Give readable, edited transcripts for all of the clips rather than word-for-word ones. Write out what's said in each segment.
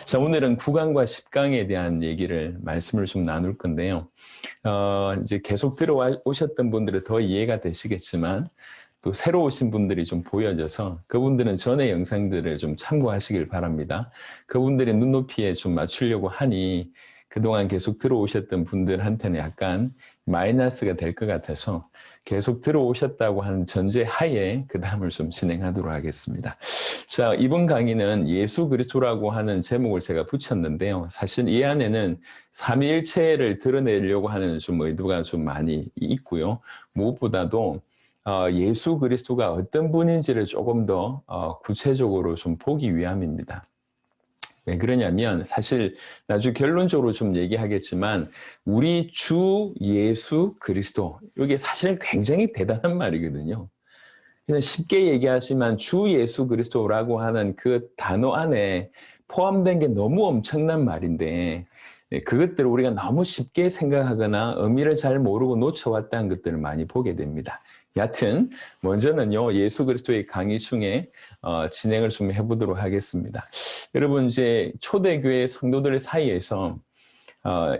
자, 오늘은 9강과 10강에 대한 말씀을 좀 나눌 건데요. 이제 계속 들어오셨던 분들은 더 이해가 되시겠지만, 또 새로 오신 분들이 좀 보여져서 그분들은 전의 영상들을 좀 참고하시길 바랍니다. 그분들의 눈높이에 좀 맞추려고 하니 그동안 계속 들어오셨던 분들한테는 약간 마이너스가 될 것 같아서 계속 들어오셨다고 하는 전제 하에 그 다음을 좀 진행하도록 하겠습니다. 자, 이번 강의는 예수 그리스도라고 하는 제목을 제가 붙였는데요. 사실 이 안에는 삼위일체를 드러내려고 하는 좀 의도가 좀 많이 있고요. 무엇보다도 예수 그리스도가 어떤 분인지를 조금 더 구체적으로 좀 보기 위함입니다. 왜 그러냐면 사실 나중에 결론적으로 좀 얘기하겠지만 우리 주 예수 그리스도, 이게 사실은 굉장히 대단한 말이거든요. 그냥 쉽게 얘기하지만 주 예수 그리스도라고 하는 그 단어 안에 포함된 게 너무 엄청난 말인데 그것들을 우리가 너무 쉽게 생각하거나 의미를 잘 모르고 놓쳐왔다는 것들을 많이 보게 됩니다. 여하튼 먼저는요, 예수 그리스도의 강의 중에 진행을 좀 해보도록 하겠습니다. 여러분, 이제 초대교회 성도들 사이에서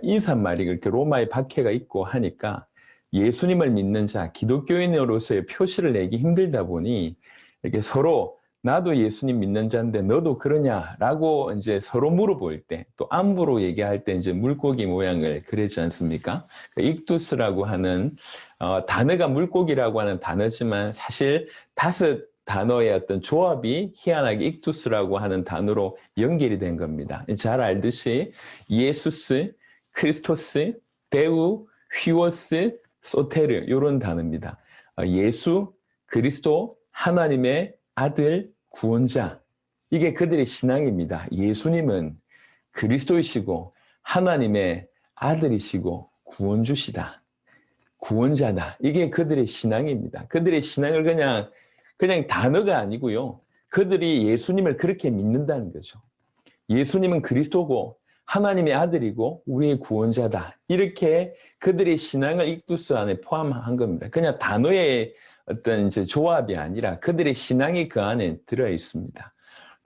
인사말이 그렇게 로마의 박해가 있고 하니까 예수님을 믿는 자, 기독교인으로서의 표시를 내기 힘들다 보니 이렇게 서로 나도 예수님 믿는 자인데 너도 그러냐라고 이제 서로 물어볼 때, 또 안부로 얘기할 때 이제 물고기 모양을 그리지 않습니까? 익투스라고 하는 단어가 물고기라고 하는 단어지만 사실 5 단어의 어떤 조합이 희한하게 익투스라고 하는 단어로 연결이 된 겁니다. 잘 알듯이 예수스, 크리스토스, 데우, 휘오스, 소테르 이런 단어입니다. 예수, 그리스도, 하나님의 아들, 구원자. 이게 그들의 신앙입니다. 예수님은 그리스도이시고 하나님의 아들이시고 구원주시다. 구원자다. 이게 그들의 신앙입니다. 그들의 신앙을 그냥 단어가 아니고요. 그들이 예수님을 그렇게 믿는다는 거죠. 예수님은 그리스도고 하나님의 아들이고 우리의 구원자다. 이렇게 그들의 신앙을 익두스 안에 포함한 겁니다. 그냥 단어의 어떤 이제 조합이 아니라 그들의 신앙이 그 안에 들어 있습니다.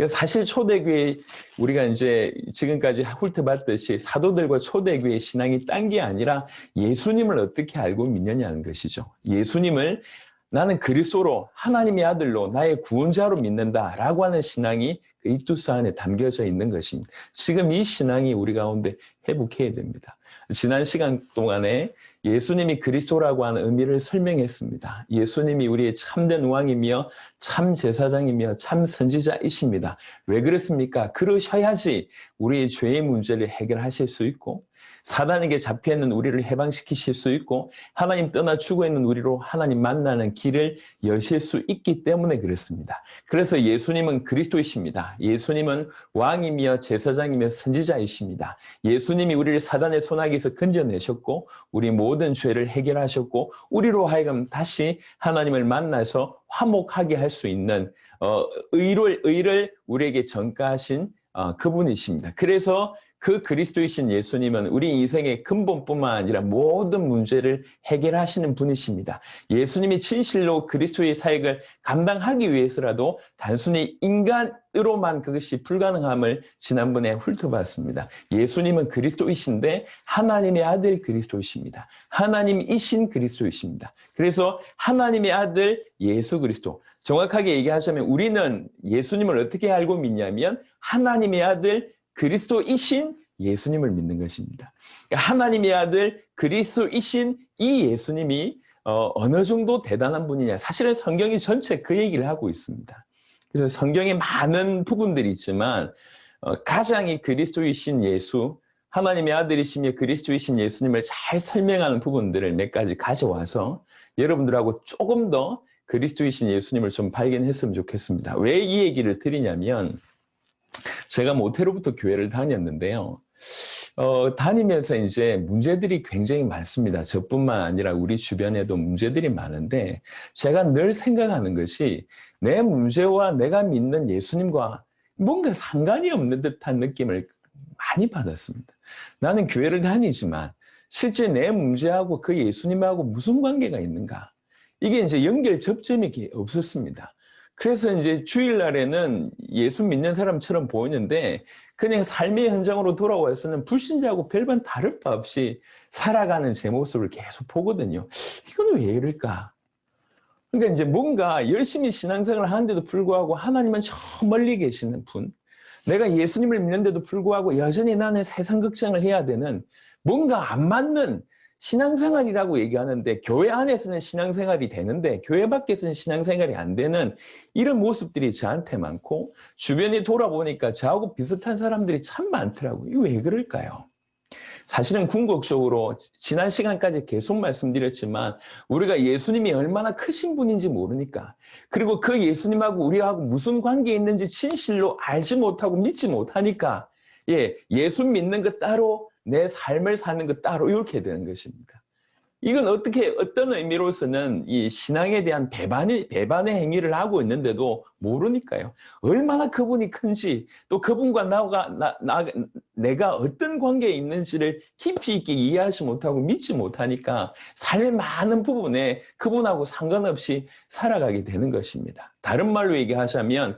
사실 초대교회 우리가 이제 지금까지 훑어봤듯이 사도들과 초대교회의 신앙이 딴 게 아니라 예수님을 어떻게 알고 믿느냐는 것이죠. 예수님을 나는 그리스도로 하나님의 아들로 나의 구원자로 믿는다라고 하는 신앙이 그 익두스 안에 담겨져 있는 것입니다. 지금 이 신앙이 우리 가운데 회복해야 됩니다. 지난 시간 동안에 예수님이 그리스도라고 하는 의미를 설명했습니다. 예수님이 우리의 참된 왕이며 참 제사장이며 참 선지자이십니다. 왜 그렇습니까? 그러셔야지 우리의 죄의 문제를 해결하실 수 있고 사단에게 잡혀있는 우리를 해방시키실 수 있고 하나님 떠나 죽어있는 우리로 하나님 만나는 길을 여실 수 있기 때문에 그렇습니다. 그래서 예수님은 그리스도이십니다. 예수님은 왕이며 제사장이며 선지자이십니다. 예수님이 우리를 사단의 손아귀에서 건져내셨고 우리 모든 죄를 해결하셨고 우리로 하여금 다시 하나님을 만나서 화목하게 할 수 있는 의를 우리에게 전가하신 그분이십니다. 그래서 그 그리스도이신 예수님은 우리 인생의 근본뿐만 아니라 모든 문제를 해결하시는 분이십니다. 예수님이 진실로 그리스도의 사역을 감당하기 위해서라도 단순히 인간으로만 그것이 불가능함을 지난번에 훑어봤습니다. 예수님은 그리스도이신데 하나님의 아들 그리스도이십니다. 하나님이신 그리스도이십니다. 그래서 하나님의 아들 예수 그리스도, 정확하게 얘기하자면 우리는 예수님을 어떻게 알고 믿냐면 하나님의 아들 그리스도이신 예수님을 믿는 것입니다. 그러니까 하나님의 아들 그리스도이신 이 예수님이 어느 정도 대단한 분이냐. 사실은 성경이 전체 그 얘기를 하고 있습니다. 그래서 성경에 많은 부분들이 있지만 가장 이 그리스도이신 예수, 하나님의 아들이시며 그리스도이신 예수님을 잘 설명하는 부분들을 몇 가지 가져와서 여러분들하고 조금 더 그리스도이신 예수님을 좀 발견했으면 좋겠습니다. 왜 이 얘기를 드리냐면 제가 모태로부터 교회를 다녔는데요. 다니면서 이제 문제들이 굉장히 많습니다. 저뿐만 아니라 우리 주변에도 문제들이 많은데 제가 늘 생각하는 것이 내 문제와 내가 믿는 예수님과 뭔가 상관이 없는 듯한 느낌을 많이 받았습니다. 나는 교회를 다니지만 실제 내 문제하고 그 예수님하고 무슨 관계가 있는가? 이게 이제 연결 접점이 없었습니다. 그래서 이제 주일날에는 예수 믿는 사람처럼 보이는데 그냥 삶의 현장으로 돌아와서는 불신자하고 별반 다를 바 없이 살아가는 제 모습을 계속 보거든요. 이건 왜 이럴까? 그러니까 이제 뭔가 열심히 신앙생활을 하는데도 불구하고 하나님은 저 멀리 계시는 분, 내가 예수님을 믿는데도 불구하고 여전히 나는 세상 걱정을 해야 되는 뭔가 안 맞는 신앙생활이라고 얘기하는데 교회 안에서는 신앙생활이 되는데 교회 밖에서는 신앙생활이 안 되는 이런 모습들이 저한테 많고 주변에 돌아보니까 저하고 비슷한 사람들이 참 많더라고요. 이거 왜 그럴까요? 사실은 궁극적으로 지난 시간까지 계속 말씀드렸지만 우리가 예수님이 얼마나 크신 분인지 모르니까 그리고 그 예수님하고 우리하고 무슨 관계 있는지 진실로 알지 못하고 믿지 못하니까 예수 믿는 것 따로 내 삶을 사는 것 따로 이렇게 되는 것입니다. 이건 어떤 의미로서는 이 신앙에 대한 배반의 행위를 하고 있는데도 모르니까요. 얼마나 그분이 큰지, 또 그분과 내가 어떤 관계에 있는지를 깊이 있게 이해하지 못하고 믿지 못하니까 삶의 많은 부분에 그분하고 상관없이 살아가게 되는 것입니다. 다른 말로 얘기하자면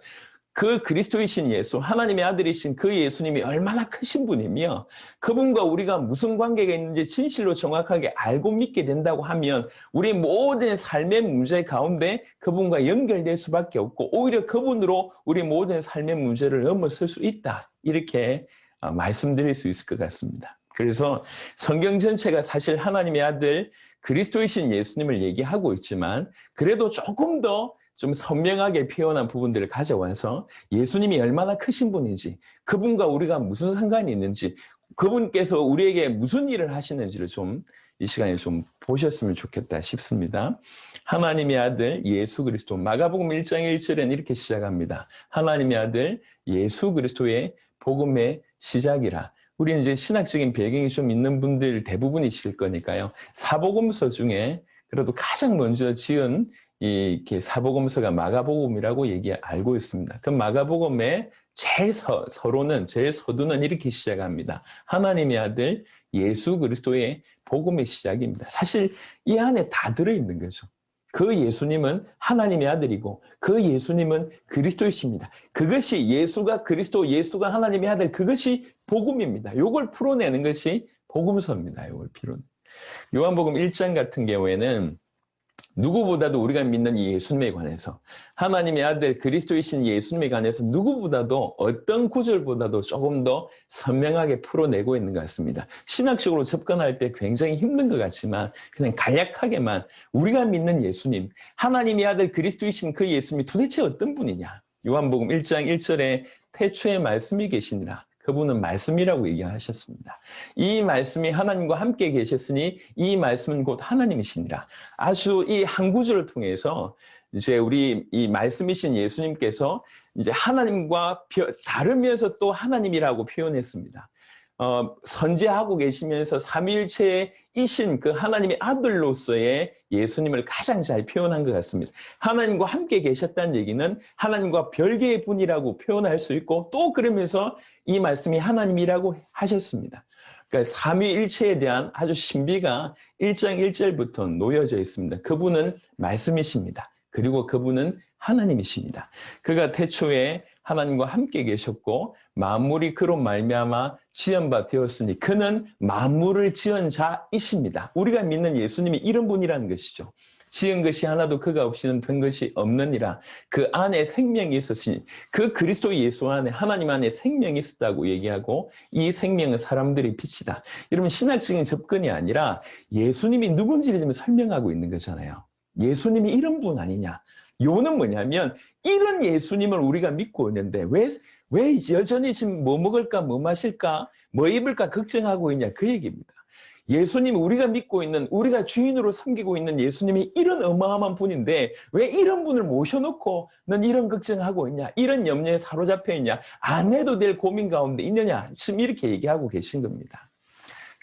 그 그리스도이신 예수, 하나님의 아들이신 그 예수님이 얼마나 크신 분이며 그분과 우리가 무슨 관계가 있는지 진실로 정확하게 알고 믿게 된다고 하면 우리 모든 삶의 문제 가운데 그분과 연결될 수밖에 없고 오히려 그분으로 우리 모든 삶의 문제를 넘어설 수 있다. 이렇게 말씀드릴 수 있을 것 같습니다. 그래서 성경 전체가 사실 하나님의 아들 그리스도이신 예수님을 얘기하고 있지만 그래도 조금 더 좀 선명하게 표현한 부분들을 가져와서 예수님이 얼마나 크신 분인지 그분과 우리가 무슨 상관이 있는지 그분께서 우리에게 무슨 일을 하시는지를 좀 이 시간에 좀 보셨으면 좋겠다 싶습니다. 하나님의 아들 예수 그리스도 마가복음 1장 1절에는 이렇게 시작합니다. 하나님의 아들 예수 그리스도의 복음의 시작이라. 우리 이제 신학적인 배경이 좀 있는 분들 대부분이실 거니까요. 사복음서 중에 그래도 가장 먼저 지은 이렇게 사복음서가 마가복음이라고 알고 있습니다. 그 마가복음의 제일 서두는 이렇게 시작합니다. 하나님의 아들 예수 그리스도의 복음의 시작입니다. 사실 이 안에 다 들어있는 거죠. 그 예수님은 하나님의 아들이고 그 예수님은 그리스도이십니다. 그것이 예수가 그리스도, 예수가 하나님의 아들, 그것이 복음입니다. 이걸 풀어내는 것이 복음서입니다. 이걸 필요는. 요한복음 1장 같은 경우에는 누구보다도 우리가 믿는 이 예수님에 관해서 하나님의 아들 그리스도이신 예수님에 관해서 누구보다도 어떤 구절보다도 조금 더 선명하게 풀어내고 있는 것 같습니다. 신학적으로 접근할 때 굉장히 힘든 것 같지만 그냥 간략하게만 우리가 믿는 예수님, 하나님의 아들 그리스도이신 그 예수님이 도대체 어떤 분이냐. 요한복음 1장 1절에 태초에 말씀이 계시니라. 그분은 말씀이라고 얘기하셨습니다. 이 말씀이 하나님과 함께 계셨으니 이 말씀은 곧 하나님이시니라. 아주 이 한 구절을 통해서 이제 우리 이 말씀이신 예수님께서 이제 하나님과 다르면서 또 하나님이라고 표현했습니다. 선지하고 계시면서 삼위일체이신 그 하나님의 아들로서의 예수님을 가장 잘 표현한 것 같습니다. 하나님과 함께 계셨다는 얘기는 하나님과 별개의 분이라고 표현할 수 있고 또 그러면서 이 말씀이 하나님이라고 하셨습니다. 그러니까 삼위일체에 대한 아주 신비가 1장 1절부터 놓여져 있습니다. 그분은 말씀이십니다. 그리고 그분은 하나님이십니다. 그가 태초에 하나님과 함께 계셨고 만물이 그로 말미암아 지은 바 되었으니 그는 만물을 지은 자이십니다. 우리가 믿는 예수님이 이런 분이라는 것이죠. 지은 것이 하나도 그가 없이는 된 것이 없느니라. 그 안에 생명이 있었으니 그 그리스도 예수 안에 하나님 안에 생명이 있었다고 얘기하고 이 생명은 사람들의 빛이다. 여러분 신학적인 접근이 아니라 예수님이 누군지를 좀 설명하고 있는 거잖아요. 예수님이 이런 분 아니냐. 요는 뭐냐면 이런 예수님을 우리가 믿고 있는데 왜 여전히 지금 뭐 먹을까 뭐 마실까 뭐 입을까 걱정하고 있냐 그 얘기입니다. 예수님 우리가 믿고 있는 우리가 주인으로 섬기고 있는 예수님이 이런 어마어마한 분인데 왜 이런 분을 모셔놓고 넌 이런 걱정하고 있냐 이런 염려에 사로잡혀 있냐 안 해도 될 고민 가운데 있느냐 지금 이렇게 얘기하고 계신 겁니다.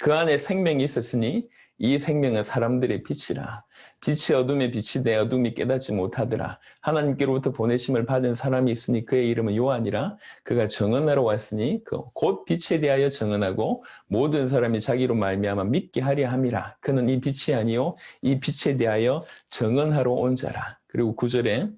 그 안에 생명이 있었으니 이 생명은 사람들의 빛이라. 빛이 어둠에 빛이 돼 어둠이 깨닫지 못하더라. 하나님께로부터 보내심을 받은 사람이 있으니 그의 이름은 요한이라. 그가 정언하러 왔으니 곧 빛에 대하여 정언하고 모든 사람이 자기로 말미암아 믿게 하려 함이라. 그는 이 빛이 아니요 이 빛에 대하여 정언하러 온 자라. 그리고 9절에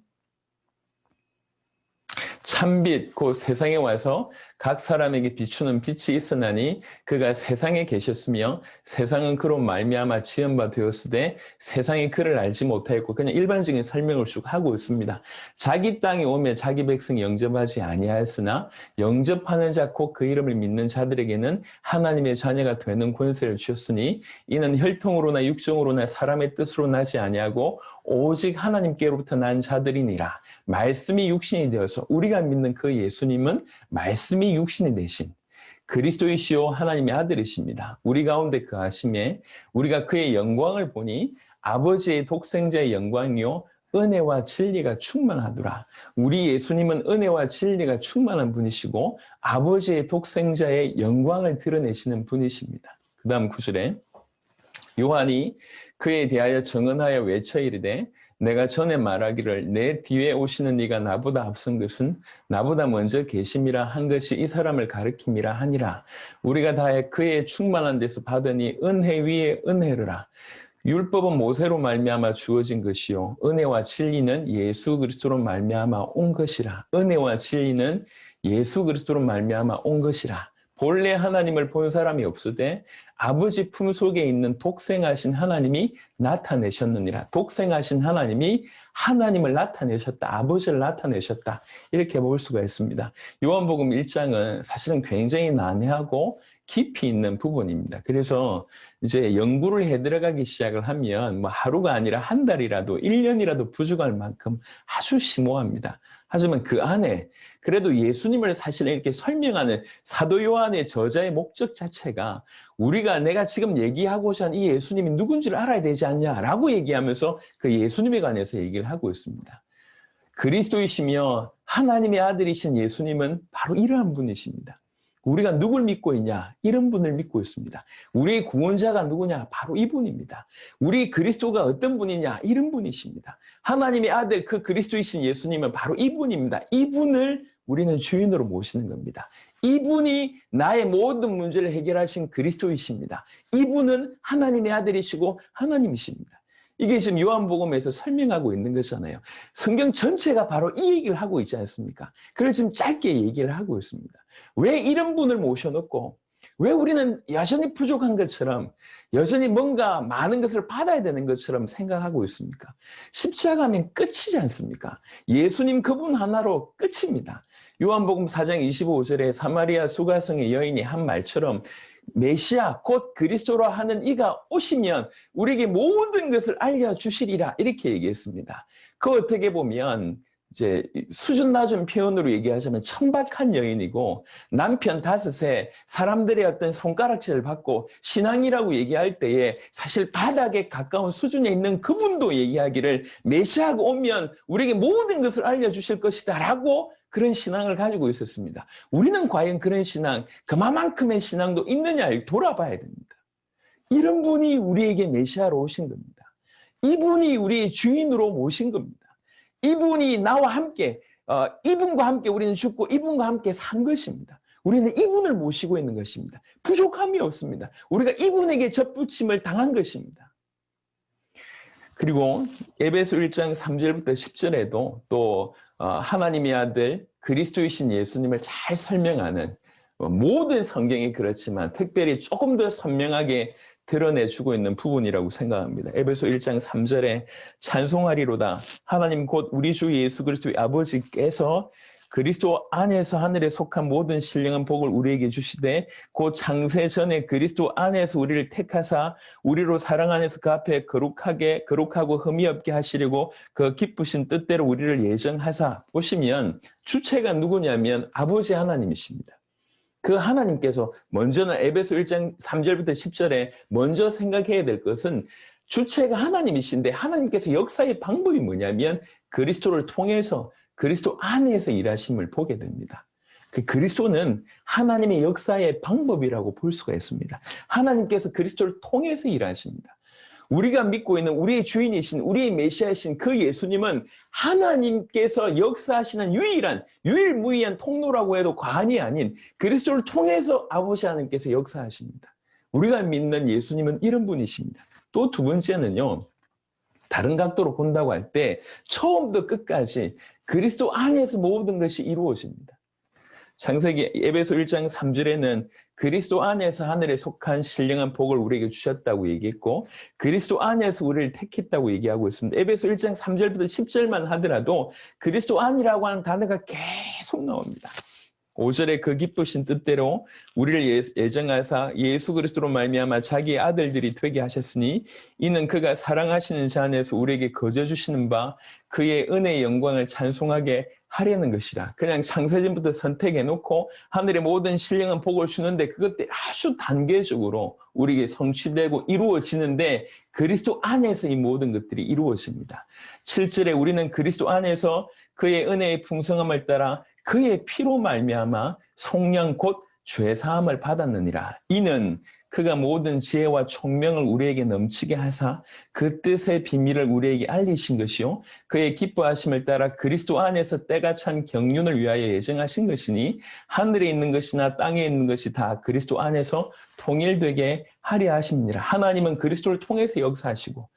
참빛 곧 세상에 와서 각 사람에게 비추는 빛이 있으나니 그가 세상에 계셨으며 세상은 그로 말미암아 지은 바 되었으되 세상이 그를 알지 못하였고, 그냥 일반적인 설명을 쭉 하고 있습니다. 자기 땅에 오면 자기 백성 영접하지 아니하였으나 영접하는 자 곧 그 이름을 믿는 자들에게는 하나님의 자녀가 되는 권세를 주셨으니 이는 혈통으로나 육정으로나 사람의 뜻으로 나지 아니하고 오직 하나님께로부터 난 자들이니라. 말씀이 육신이 되어서, 우리가 믿는 그 예수님은 말씀이 육신이 되신 그리스도이시오 하나님의 아들이십니다. 우리 가운데 거하심에 우리가 그의 영광을 보니 아버지의 독생자의 영광이요 은혜와 진리가 충만하더라. 우리 예수님은 은혜와 진리가 충만한 분이시고 아버지의 독생자의 영광을 드러내시는 분이십니다. 그 다음 9절에 요한이 그에 대하여 정언하여 외쳐 이르되 내가 전에 말하기를 내 뒤에 오시는 이가 나보다 앞선 것은 나보다 먼저 계심이라 한 것이 이 사람을 가리킴이라 하니라. 우리가 다 그의 충만한 데서 받으니 은혜 위에 은혜르라. 율법은 모세로 말미암아 주어진 것이요 은혜와 진리는 예수 그리스도로 말미암아 온 것이라. 은혜와 진리는 예수 그리스도로 말미암아 온 것이라. 본래 하나님을 본 사람이 없으되 아버지 품속에 있는 독생하신 하나님이 나타내셨느니라. 독생하신 하나님이 하나님을 나타내셨다. 아버지를 나타내셨다. 이렇게 볼 수가 있습니다. 요한복음 1장은 사실은 굉장히 난해하고 깊이 있는 부분입니다. 그래서 이제 연구를 해 들어가기 시작을 하면 뭐 하루가 아니라 한 달이라도 1년이라도 부족할 만큼 아주 심오합니다. 하지만 그 안에 그래도 예수님을 사실 이렇게 설명하는 사도 요한의 저자의 목적 자체가 우리가 내가 지금 얘기하고자 하는 이 예수님이 누군지를 알아야 되지 않냐라고 얘기하면서 그 예수님에 관해서 얘기를 하고 있습니다. 그리스도이시며 하나님의 아들이신 예수님은 바로 이러한 분이십니다. 우리가 누굴 믿고 있냐? 이런 분을 믿고 있습니다. 우리의 구원자가 누구냐? 바로 이분입니다. 우리 그리스도가 어떤 분이냐? 이런 분이십니다. 하나님의 아들 그 그리스도이신 예수님은 바로 이분입니다. 이분을 우리는 주인으로 모시는 겁니다. 이분이 나의 모든 문제를 해결하신 그리스도이십니다. 이분은 하나님의 아들이시고 하나님이십니다. 이게 지금 요한복음에서 설명하고 있는 거잖아요. 성경 전체가 바로 이 얘기를 하고 있지 않습니까? 그걸 지금 짧게 얘기를 하고 있습니다. 왜 이런 분을 모셔놓고 왜 우리는 여전히 부족한 것처럼 여전히 뭔가 많은 것을 받아야 되는 것처럼 생각하고 있습니까? 십자가면 끝이지 않습니까? 예수님 그분 하나로 끝입니다. 요한복음 4장 25절에 사마리아 수가성의 여인이 한 말처럼 메시아 곧 그리스도라 하는 이가 오시면 우리에게 모든 것을 알려주시리라 이렇게 얘기했습니다. 그 어떻게 보면 이제 수준 낮은 표현으로 얘기하자면 천박한 여인이고 남편 5에 사람들의 어떤 손가락질을 받고 신앙이라고 얘기할 때에 사실 바닥에 가까운 수준에 있는 그분도 얘기하기를 메시아가 오면 우리에게 모든 것을 알려주실 것이다 라고 그런 신앙을 가지고 있었습니다. 우리는 과연 그런 신앙, 그만큼의 신앙도 있느냐를 돌아봐야 됩니다. 이런 분이 우리에게 메시아로 오신 겁니다. 이분이 우리의 주인으로 모신 겁니다. 이분이 나와 함께, 이분과 함께 우리는 죽고 이분과 함께 산 것입니다. 우리는 이분을 모시고 있는 것입니다. 부족함이 없습니다. 우리가 이분에게 접붙임을 당한 것입니다. 그리고 에베소 1장 3절부터 10절에도 또 하나님의 아들 그리스도이신 예수님을 잘 설명하는 모든 성경이 그렇지만 특별히 조금 더 선명하게 드러내주고 있는 부분이라고 생각합니다. 에베소 1장 3절에 찬송하리로다. 하나님 곧 우리 주 예수 그리스도의 아버지께서 그리스도 안에서 하늘에 속한 모든 신령한 복을 우리에게 주시되 곧 창세 전에 그리스도 안에서 우리를 택하사 우리로 사랑 안에서 그 앞에 거룩하고 흠이 없게 하시려고 그 기쁘신 뜻대로 우리를 예정하사. 보시면 주체가 누구냐면 아버지 하나님이십니다. 그 하나님께서 먼저는 에베소 1장 3절부터 10절에 먼저 생각해야 될 것은 주체가 하나님이신데 하나님께서 역사의 방법이 뭐냐면 그리스도를 통해서 그리스도 안에서 일하심을 보게 됩니다. 그리스도는 하나님의 역사의 방법이라고 볼 수가 있습니다. 하나님께서 그리스도를 통해서 일하십니다. 우리가 믿고 있는 우리의 주인이신 우리의 메시아이신 그 예수님은 하나님께서 역사하시는 유일무이한 통로라고 해도 과언이 아닌 그리스도를 통해서 아버지 하나님께서 역사하십니다. 우리가 믿는 예수님은 이런 분이십니다. 또 두 번째는요. 다른 각도로 본다고 할 때 처음부터 끝까지 그리스도 안에서 모든 것이 이루어집니다. 창세기 에베소 1장 3절에는 그리스도 안에서 하늘에 속한 신령한 복을 우리에게 주셨다고 얘기했고 그리스도 안에서 우리를 택했다고 얘기하고 있습니다. 에베소 1장 3절부터 10절만 하더라도 그리스도 안이라고 하는 단어가 계속 나옵니다. 5절에 그 기쁘신 뜻대로 우리를 예정하사 예수 그리스도로 말미암아 자기의 아들들이 되게 하셨으니 이는 그가 사랑하시는 자 안에서 우리에게 거저 주시는 바 그의 은혜의 영광을 찬송하게 하려는 것이라. 그냥 창세전부터 선택해놓고 하늘의 모든 신령한 복을 주는데 그것들이 아주 단계적으로 우리에게 성취되고 이루어지는데 그리스도 안에서 이 모든 것들이 이루어집니다. 7절에 우리는 그리스도 안에서 그의 은혜의 풍성함을 따라 그의 피로 말미암아 속량 곧 죄사함을 받았느니라. 이는 그가 모든 지혜와 총명을 우리에게 넘치게 하사 그 뜻의 비밀을 우리에게 알리신 것이요 그의 기뻐하심을 따라 그리스도 안에서 때가 찬 경륜을 위하여 예정하신 것이니 하늘에 있는 것이나 땅에 있는 것이 다 그리스도 안에서 통일되게 하려 하십니다. 하나님은 그리스도를 통해서 역사하시고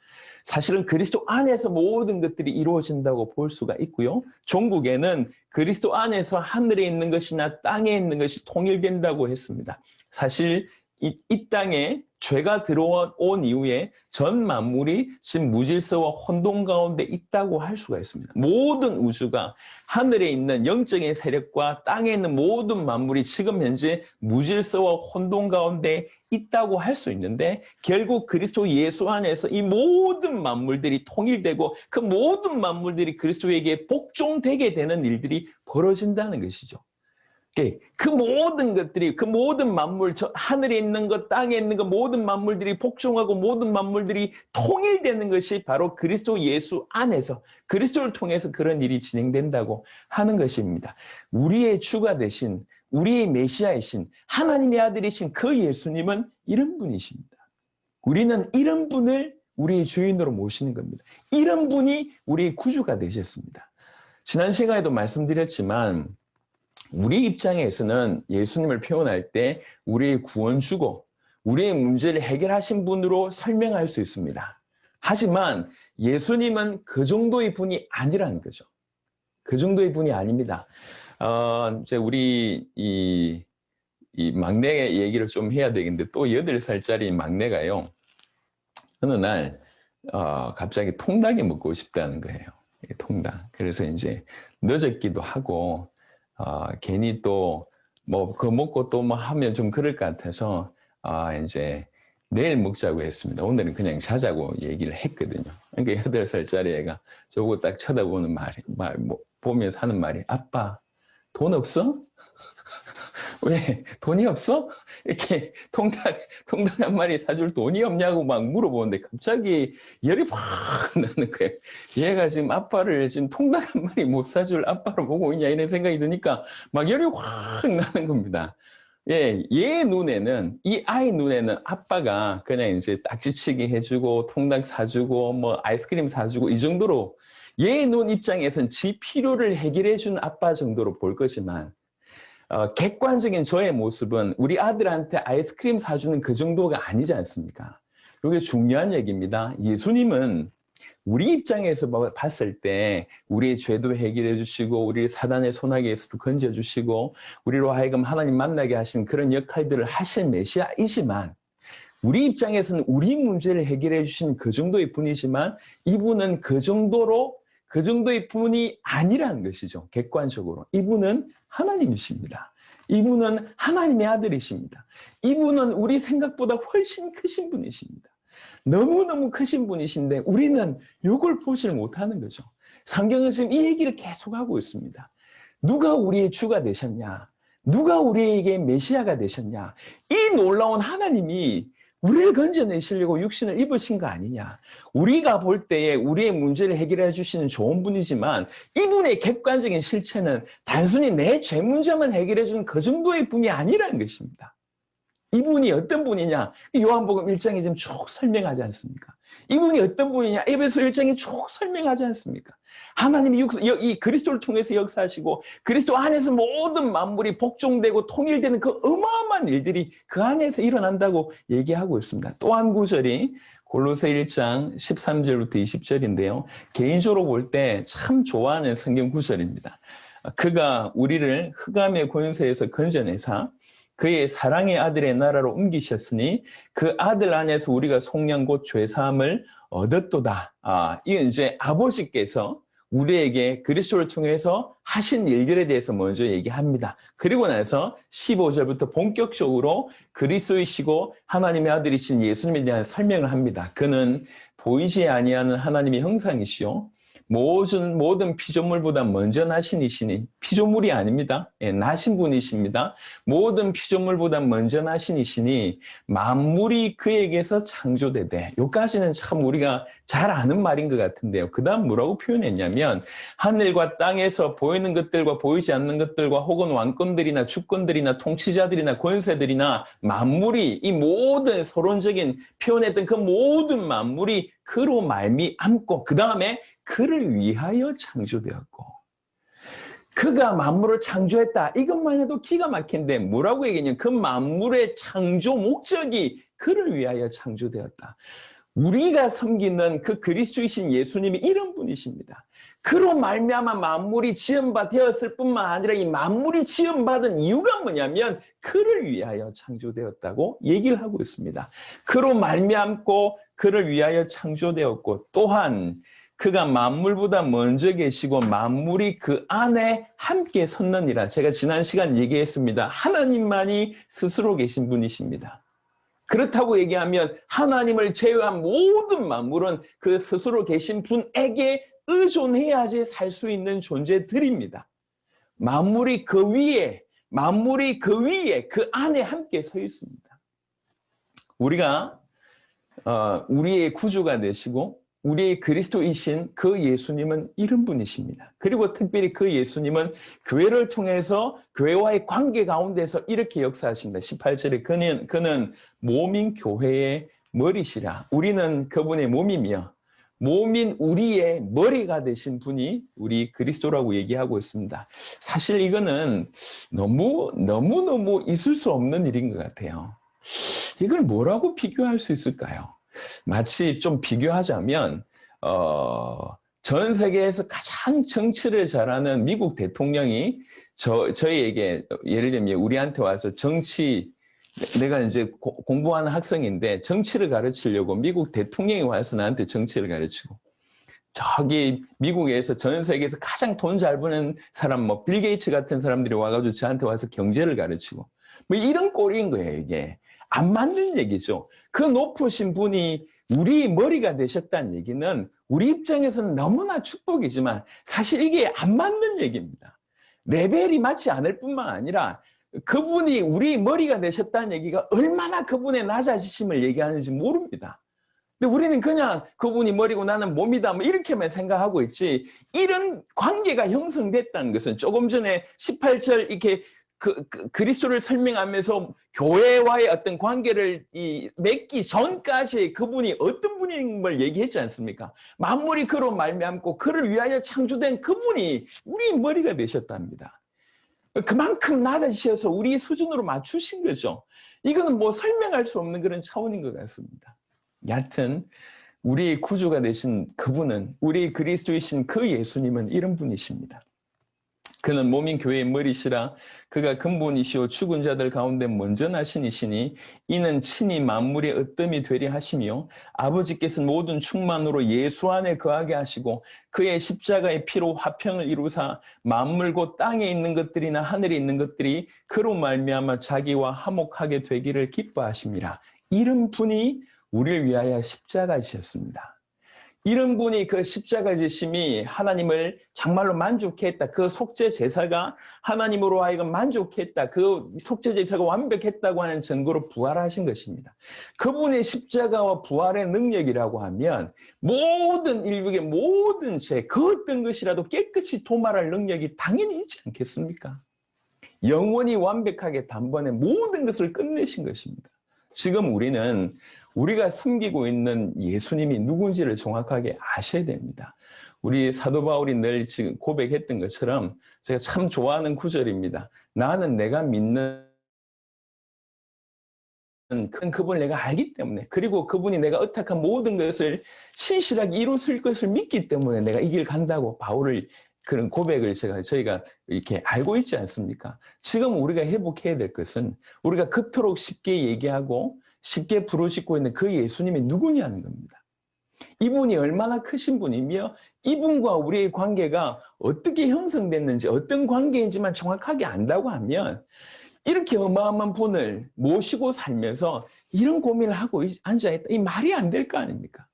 사실은 그리스도 안에서 모든 것들이 이루어진다고 볼 수가 있고요. 종국에는 그리스도 안에서 하늘에 있는 것이나 땅에 있는 것이 통일된다고 했습니다. 사실 이 땅에 죄가 들어온 이후에 전 만물이 지금 무질서와 혼돈 가운데 있다고 할 수가 있습니다. 모든 우주가 하늘에 있는 영적인 세력과 땅에 있는 모든 만물이 지금 현재 무질서와 혼돈 가운데 있다고 할 수 있는데 결국 그리스도 예수 안에서 이 모든 만물들이 통일되고 그 모든 만물들이 그리스도에게 복종되게 되는 일들이 벌어진다는 것이죠. 그 모든 것들이 그 모든 만물 하늘에 있는 것 땅에 있는 것 모든 만물들이 복종하고 모든 만물들이 통일되는 것이 바로 그리스도 예수 안에서 그리스도를 통해서 그런 일이 진행된다고 하는 것입니다. 우리의 주가 되신 우리의 메시아이신 하나님의 아들이신 그 예수님은 이런 분이십니다. 우리는 이런 분을 우리의 주인으로 모시는 겁니다. 이런 분이 우리의 구주가 되셨습니다. 지난 시간에도 말씀드렸지만 우리 입장에서는 예수님을 표현할 때 우리의 구원주고 우리의 문제를 해결하신 분으로 설명할 수 있습니다. 하지만 예수님은 그 정도의 분이 아니라는 거죠. 그 정도의 분이 아닙니다. 이제 우리 이 막내 얘기를 좀 해야 되겠는데 또 8살짜리 막내가요. 어느 날 갑자기 통닭이 먹고 싶다는 거예요. 통닭. 그래서 이제 늦었기도 하고 괜히 또 뭐 그거 먹고 또 뭐 하면 좀 그럴 것 같아서 이제 내일 먹자고 했습니다. 오늘은 그냥 자자고 얘기를 했거든요. 그러니까 8살짜리 애가 저보고 딱 쳐다보는 뭐 보면서 하는 말이 아빠 돈 없어? 왜 돈이 없어? 이렇게 통닭 한 마리 사줄 돈이 없냐고 막 물어보는데 갑자기 열이 확 나는 거예요. 얘가 지금 아빠를 지금 통닭 한 마리 못 사줄 아빠를 보고 있냐 이런 생각이 드니까 막 열이 확 나는 겁니다. 예, 얘 눈에는 이 아이 눈에는 아빠가 그냥 이제 딱지치기 해주고 통닭 사주고 뭐 아이스크림 사주고 이 정도로 얘 눈 입장에서는 지 필요를 해결해 준 아빠 정도로 볼 거지만 객관적인 저의 모습은 우리 아들한테 아이스크림 사주는 그 정도가 아니지 않습니까? 이게 중요한 얘기입니다. 예수님은 우리 입장에서 봤을 때 우리의 죄도 해결해 주시고 우리 사단의 손아귀에서도 건져 주시고 우리로 하여금 하나님 만나게 하신 그런 역할들을 하신 메시아이지만 우리 입장에서는 우리 문제를 해결해 주신 그 정도의 분이지만 이분은 그 정도의 분이 아니라는 것이죠. 객관적으로. 이분은 하나님이십니다. 이분은 하나님의 아들이십니다. 이분은 우리 생각보다 훨씬 크신 분이십니다. 너무너무 크신 분이신데 우리는 이걸 보질 못하는 거죠. 성경은 지금 이 얘기를 계속하고 있습니다. 누가 우리의 주가 되셨냐? 누가 우리에게 메시아가 되셨냐? 이 놀라운 하나님이 우리를 건져내시려고 육신을 입으신 거 아니냐. 우리가 볼 때에 우리의 문제를 해결해 주시는 좋은 분이지만 이분의 객관적인 실체는 단순히 내 죄 문제만 해결해 주는 그 정도의 분이 아니라는 것입니다. 이분이 어떤 분이냐? 요한복음 1장에 지금 쭉 설명하지 않습니까? 이분이 어떤 분이냐? 에베소 1장에 쭉 설명하지 않습니까? 하나님이 이 그리스도를 통해서 역사하시고 그리스도 안에서 모든 만물이 복종되고 통일되는 그 어마어마한 일들이 그 안에서 일어난다고 얘기하고 있습니다. 또 한 구절이 골로새 1장 13절부터 20절인데요. 개인적으로 볼 때 참 좋아하는 성경 구절입니다. 그가 우리를 흑암의 권세에서 건져내사 그의 사랑의 아들의 나라로 옮기셨으니 그 아들 안에서 우리가 속량 곧 죄사함을 얻었도다. 이건 이제 아버지께서 우리에게 그리스도를 통해서 하신 일들에 대해서 먼저 얘기합니다. 그리고 나서 15절부터 본격적으로 그리스도이시고 하나님의 아들이신 예수님에 대한 설명을 합니다. 그는 보이지 아니하는 하나님의 형상이시요 모든 피조물보다 먼저 나신 이시니, 피조물이 아닙니다. 나신 분이십니다. 모든 피조물보다 먼저 나신 이시니 만물이 그에게서 창조되되, 여기까지는 참 우리가 잘 아는 말인 것 같은데요. 그 다음 뭐라고 표현했냐면 하늘과 땅에서 보이는 것들과 보이지 않는 것들과 혹은 왕권들이나 주권들이나 통치자들이나 권세들이나 만물이, 이 모든 서론적인 표현했던 그 모든 만물이 그로 말미암고 그 다음에 그를 위하여 창조되었고, 그가 만물을 창조했다. 이것만 해도 기가 막힌데 뭐라고 얘기했냐면 그 만물의 창조 목적이 그를 위하여 창조되었다. 우리가 섬기는 그 그리스도이신 예수님이 이런 분이십니다. 그로 말미암아 만물이 지음바 되었을 뿐만 아니라 이 만물이 지음받은 이유가 뭐냐면 그를 위하여 창조되었다고 얘기를 하고 있습니다. 그로 말미암고 그를 위하여 창조되었고, 또한 그가 만물보다 먼저 계시고 만물이 그 안에 함께 섰느니라. 제가 지난 시간 얘기했습니다. 하나님만이 스스로 계신 분이십니다. 그렇다고 얘기하면 하나님을 제외한 모든 만물은 그 스스로 계신 분에게 의존해야지 살 수 있는 존재들입니다. 만물이 그 위에 그 안에 함께 서 있습니다. 우리가 우리의 구주가 되시고 우리의 그리스도이신 그 예수님은 이런 분이십니다. 그리고 특별히 그 예수님은 교회를 통해서 교회와의 관계 가운데서 이렇게 역사하십니다. 18절에 그는 몸인 교회의 머리시라. 우리는 그분의 몸이며 몸인 우리의 머리가 되신 분이 우리 그리스도라고 얘기하고 있습니다. 사실 이거는 너무 있을 수 없는 일인 것 같아요. 이걸 뭐라고 비교할 수 있을까요? 마치 좀 비교하자면 전 세계에서 가장 정치를 잘하는 미국 대통령이 저희에게 예를 들면 우리한테 와서 내가 이제 공부하는 학생인데 정치를 가르치려고 미국 대통령이 와서 나한테 정치를 가르치고, 저기 미국에서 전 세계에서 가장 돈 잘 버는 사람 빌 게이츠 같은 사람들이 와가지고 저한테 와서 경제를 가르치고 이런 꼴인 거예요. 이게 안 맞는 얘기죠. 그 높으신 분이 우리 머리가 되셨다는 얘기는 우리 입장에서는 너무나 축복이지만 사실 이게 안 맞는 얘기입니다. 레벨이 맞지 않을 뿐만 아니라 그분이 우리 머리가 되셨다는 얘기가 얼마나 그분의 낮아지심을 얘기하는지 모릅니다. 근데 우리는 그냥 그분이 머리고 나는 몸이다 이렇게만 생각하고 있지, 이런 관계가 형성됐다는 것은 조금 전에 18절 이렇게 그리스도를 설명하면서 교회와의 어떤 관계를 맺기 전까지 그분이 어떤 분인 걸 얘기했지 않습니까? 만물이 그로 말미암고 그를 위하여 창조된 그분이 우리 머리가 되셨답니다. 그만큼 낮아지셔서 우리 수준으로 맞추신 거죠. 이거는 설명할 수 없는 그런 차원인 것 같습니다. 여하튼 우리의 구주가 되신 그분은, 우리 그리스도이신 그 예수님은 이런 분이십니다. 그는 몸인 교회의 머리시라. 그가 근본이시오 죽은 자들 가운데 먼저 나신 이시니 이는 친히 만물의 으뜸이 되려 하시며 아버지께서는 모든 충만으로 예수 안에 거하게 하시고 그의 십자가의 피로 화평을 이루사 만물 곧 땅에 있는 것들이나 하늘에 있는 것들이 그로 말미암아 자기와 화목하게 되기를 기뻐하심이라. 이런 분이 우리를 위하여 십자가 지셨습니다. 이런 분이 그 십자가 지심이 하나님을 정말로 만족해 했다. 그 속죄 제사가 하나님으로 하여금 만족해 했다. 그 속죄 제사가 완벽했다고 하는 증거로 부활하신 것입니다. 그분의 십자가와 부활의 능력이라고 하면 모든 인류의 모든 죄, 그 어떤 것이라도 깨끗이 도말할 능력이 당연히 있지 않겠습니까? 영원히 완벽하게 단번에 모든 것을 끝내신 것입니다. 지금 우리가 섬기고 있는 예수님이 누군지를 정확하게 아셔야 됩니다. 우리 사도 바울이 늘 지금 고백했던 것처럼 제가 참 좋아하는 구절입니다. 나는 내가 믿는 큰 그분을 내가 알기 때문에, 그리고 그분이 내가 의탁한 모든 것을 신실하게 이루실 것을 믿기 때문에 내가 이 길 간다고 바울을 그런 고백을 저희가 이렇게 알고 있지 않습니까? 지금 우리가 회복해야 될 것은 우리가 그토록 쉽게 얘기하고 쉽게 부르짖고 있는 그 예수님이 누구냐는 겁니다. 이분이 얼마나 크신 분이며 이분과 우리의 관계가 어떻게 형성됐는지, 어떤 관계인지만 정확하게 안다고 하면 이렇게 어마어마한 분을 모시고 살면서 이런 고민을 하고 앉아있다. 이 말이 안 될 거 아닙니까?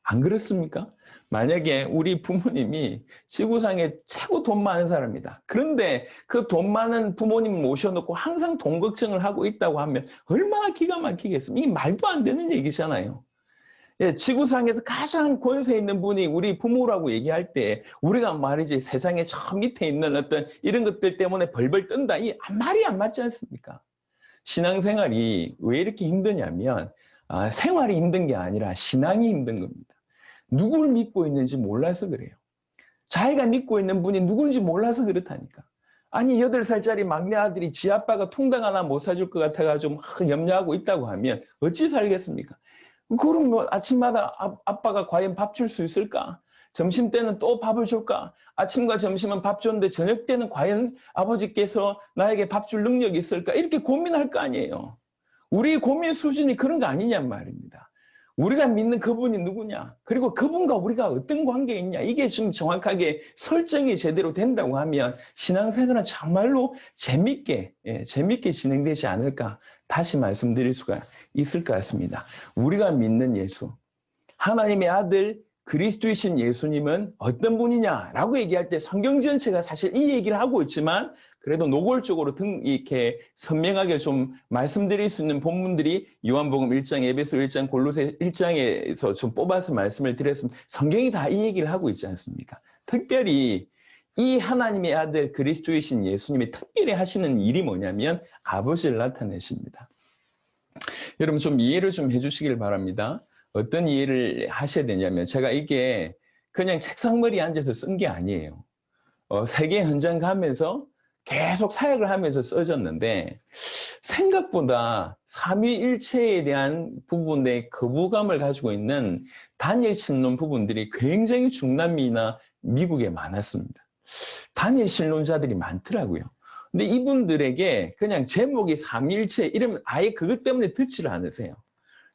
안 그렇습니까? 만약에 우리 부모님이 지구상에 최고 돈 많은 사람이다. 그런데 그 돈 많은 부모님 모셔놓고 항상 돈 걱정을 하고 있다고 하면 얼마나 기가 막히겠습니까? 이게 말도 안 되는 얘기잖아요. 예, 지구상에서 가장 권세 있는 분이 우리 부모라고 얘기할 때 우리가 말이지 세상에 저 밑에 있는 어떤 이런 것들 때문에 벌벌 뜬다. 이 말이 안 맞지 않습니까? 신앙생활이 왜 이렇게 힘드냐면 생활이 힘든 게 아니라 신앙이 힘든 겁니다. 누구를 믿고 있는지 몰라서 그래요. 자기가 믿고 있는 분이 누군지 몰라서 그렇다니까. 아니 8살짜리 막내 아들이 지 아빠가 통닭 하나 못 사줄 것 같아가지고 막 염려하고 있다고 하면 어찌 살겠습니까? 그럼 뭐 아침마다 아빠가 과연 밥 줄 수 있을까? 점심 때는 또 밥을 줄까? 아침과 점심은 밥 줬는데 저녁 때는 과연 아버지께서 나에게 밥 줄 능력이 있을까? 이렇게 고민할 거 아니에요. 우리의 고민 수준이 그런 거 아니냔 말입니다. 우리가 믿는 그분이 누구냐? 그리고 그분과 우리가 어떤 관계에 있냐? 이게 좀 정확하게 설정이 제대로 된다고 하면 신앙생활은 정말로 재밌게 진행되지 않을까? 다시 말씀드릴 수가 있을 것 같습니다. 우리가 믿는 예수, 하나님의 아들 그리스도이신 예수님은 어떤 분이냐라고 얘기할 때 성경 전체가 사실 이 얘기를 하고 있지만 그래도 노골적으로 이렇게 선명하게 좀 말씀드릴 수 있는 본문들이 요한복음 1장, 에베소 1장, 골로새 1장에서 좀 뽑아서 말씀을 드렸습니다. 성경이 다 이 얘기를 하고 있지 않습니까? 특별히 이 하나님의 아들 그리스도이신 예수님이 특별히 하시는 일이 뭐냐면 아버지를 나타내십니다. 여러분 좀 이해를 좀 해주시길 바랍니다. 어떤 이해를 하셔야 되냐면 제가 이게 그냥 책상머리에 앉아서 쓴 게 아니에요. 세계 현장 가면서 계속 사역을 하면서 써졌는데 생각보다 삼위일체에 대한 부분에 거부감을 가지고 있는 다니엘 신론 부분들이 굉장히 중남미나 미국에 많았습니다. 다니엘 신론자들이 많더라고요. 근데 이분들에게 그냥 제목이 삼위일체 이러면 아예 그것 때문에 듣지를 않으세요.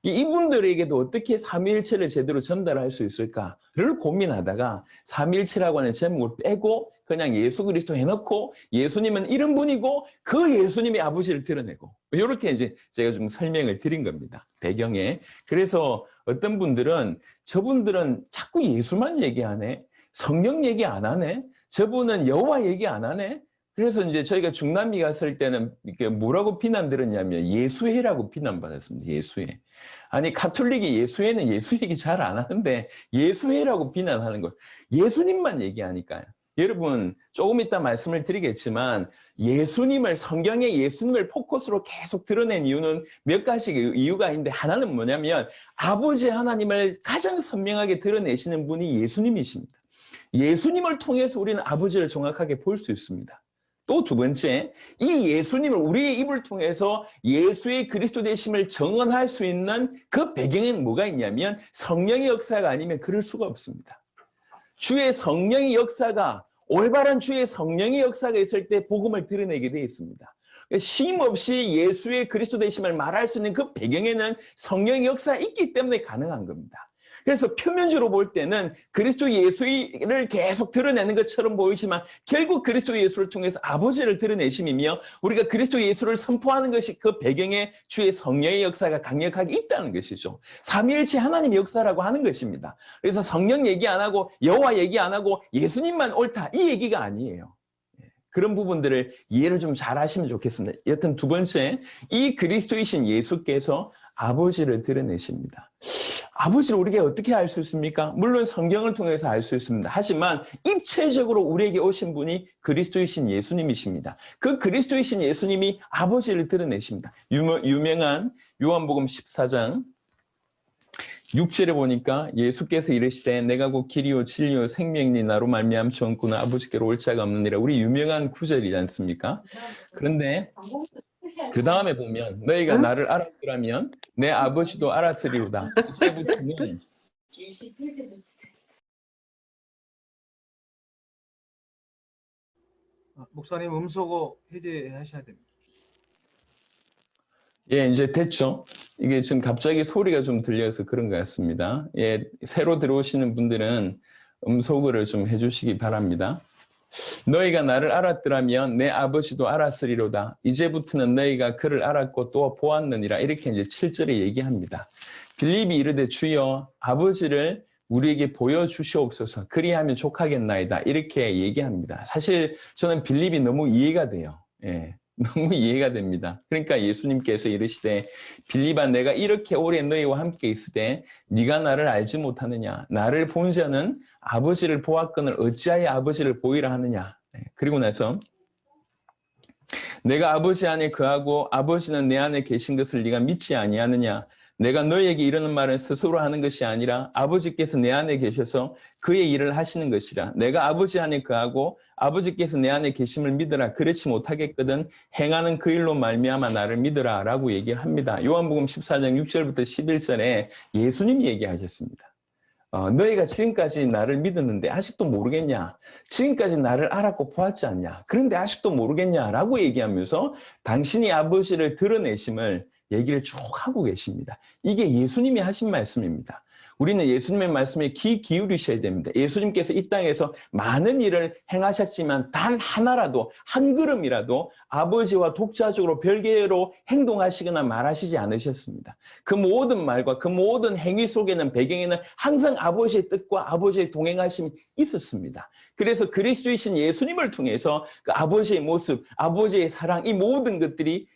이분들에게도 어떻게 삼위일체를 제대로 전달할 수 있을까를 고민하다가 삼위일체라고 하는 제목을 빼고 그냥 예수 그리스도 해놓고 예수님은 이런 분이고 그 예수님이 아버지를 드러내고 이렇게 이제 제가 좀 설명을 드린 겁니다. 배경에. 그래서 어떤 분들은 저분들은 자꾸 예수만 얘기하네. 성령 얘기 안 하네. 저분은 여호와 얘기 안 하네. 그래서 이제 저희가 중남미 갔을 때는 이렇게 뭐라고 비난 들었냐면 예수회라고 비난받았습니다. 예수회. 아니 가톨릭이 예수회는 예수 얘기 잘 안 하는데 예수회라고 비난하는 거. 예수님만 얘기하니까요. 여러분 조금 이따 말씀을 드리겠지만 예수님을 성경의 예수님을 포커스로 계속 드러낸 이유는 몇 가지 이유가 있는데 하나는 뭐냐면 아버지 하나님을 가장 선명하게 드러내시는 분이 예수님이십니다. 예수님을 통해서 우리는 아버지를 정확하게 볼 수 있습니다. 또 두 번째, 이 예수님을 우리의 입을 통해서 예수의 그리스도 되심을 정언할 수 있는 그 배경에는 뭐가 있냐면 성령의 역사가 아니면 그럴 수가 없습니다. 주의 성령의 역사가 올바른 주의 성령의 역사가 있을 때 복음을 드러내게 되어 있습니다. 쉼 없이 예수의 그리스도 되심을 말할 수 있는 그 배경에는 성령의 역사가 있기 때문에 가능한 겁니다. 그래서 표면적으로 볼 때는 그리스도 예수를 계속 드러내는 것처럼 보이지만 결국 그리스도 예수를 통해서 아버지를 드러내심이며 우리가 그리스도 예수를 선포하는 것이 그 배경에 주의 성령의 역사가 강력하게 있다는 것이죠. 삼위일체 하나님의 역사라고 하는 것입니다. 그래서 성령 얘기 안 하고 여호와 얘기 안 하고 예수님만 옳다 이 얘기가 아니에요. 그런 부분들을 이해를 좀 잘 하시면 좋겠습니다. 여튼 두 번째, 이 그리스도이신 예수께서 아버지를 드러내십니다. 아버지를 우리가 어떻게 알 수 있습니까? 물론 성경을 통해서 알 수 있습니다. 하지만 입체적으로 우리에게 오신 분이 그리스도이신 예수님이십니다. 그 그리스도이신 예수님이 아버지를 드러내십니다. 유명한 요한복음 14장 6절에 보니까 예수께서 이르시되 내가 곧 길이요 진리요 생명이니 나로 말미암 주 없고는 아버지께로 올 자가 없느니라. 우리 유명한 구절이지 않습니까? 그런데 그 다음에 보면 너희가 응? 나를 알았더라면 내 아버지도 알았으리로다. 이제부터는 목사님 음소거 해제하셔야 됩니다. 예, 이제 됐죠. 이게 지금 갑자기 소리가 좀 들려서 그런 것 같습니다. 예, 새로 들어오시는 분들은 음소거를 좀 해주시기 바랍니다. 너희가 나를 알았더라면 내 아버지도 알았으리로다. 이제부터는 너희가 그를 알았고 또 보았느니라. 이렇게 이제 7절에 얘기합니다. 빌립이 이르되 주여 아버지를 우리에게 보여주시옵소서. 그리하면 족하겠나이다. 이렇게 얘기합니다. 사실 저는 빌립이 너무 이해가 돼요. 예. 너무 이해가 됩니다. 그러니까 예수님께서 이르시되 빌립아 내가 이렇게 오래 너희와 함께 있으되 네가 나를 알지 못하느냐. 나를 본 자는 아버지를 보았거늘 어찌하여 아버지를 보이라 하느냐. 그리고 나서 내가 아버지 안에 거하고 아버지는 내 안에 계신 것을 네가 믿지 아니하느냐. 내가 너희에게 이르는 말은 스스로 하는 것이 아니라 아버지께서 내 안에 계셔서 그의 일을 하시는 것이라. 내가 아버지 안에 거하고 아버지께서 내 안에 계심을 믿으라. 그렇지 못하겠거든 행하는 그 일로 말미암아 나를 믿으라 라고 얘기를 합니다. 요한복음 14장 6절부터 11절에 예수님이 얘기하셨습니다. 너희가 지금까지 나를 믿었는데 아직도 모르겠냐? 지금까지 나를 알았고 보았지 않냐? 그런데 아직도 모르겠냐? 라고 얘기하면서 당신이 아버지를 드러내심을 얘기를 쭉 하고 계십니다. 이게 예수님이 하신 말씀입니다. 우리는 예수님의 말씀에 귀 기울이셔야 됩니다. 예수님께서 이 땅에서 많은 일을 행하셨지만 단 하나라도 한 걸음이라도 아버지와 독자적으로 별개로 행동하시거나 말하시지 않으셨습니다. 그 모든 말과 그 모든 행위 속에는 배경에는 항상 아버지의 뜻과 아버지의 동행하심이 있었습니다. 그래서 그리스도이신 예수님을 통해서 그 아버지의 모습, 아버지의 사랑 이 모든 것들이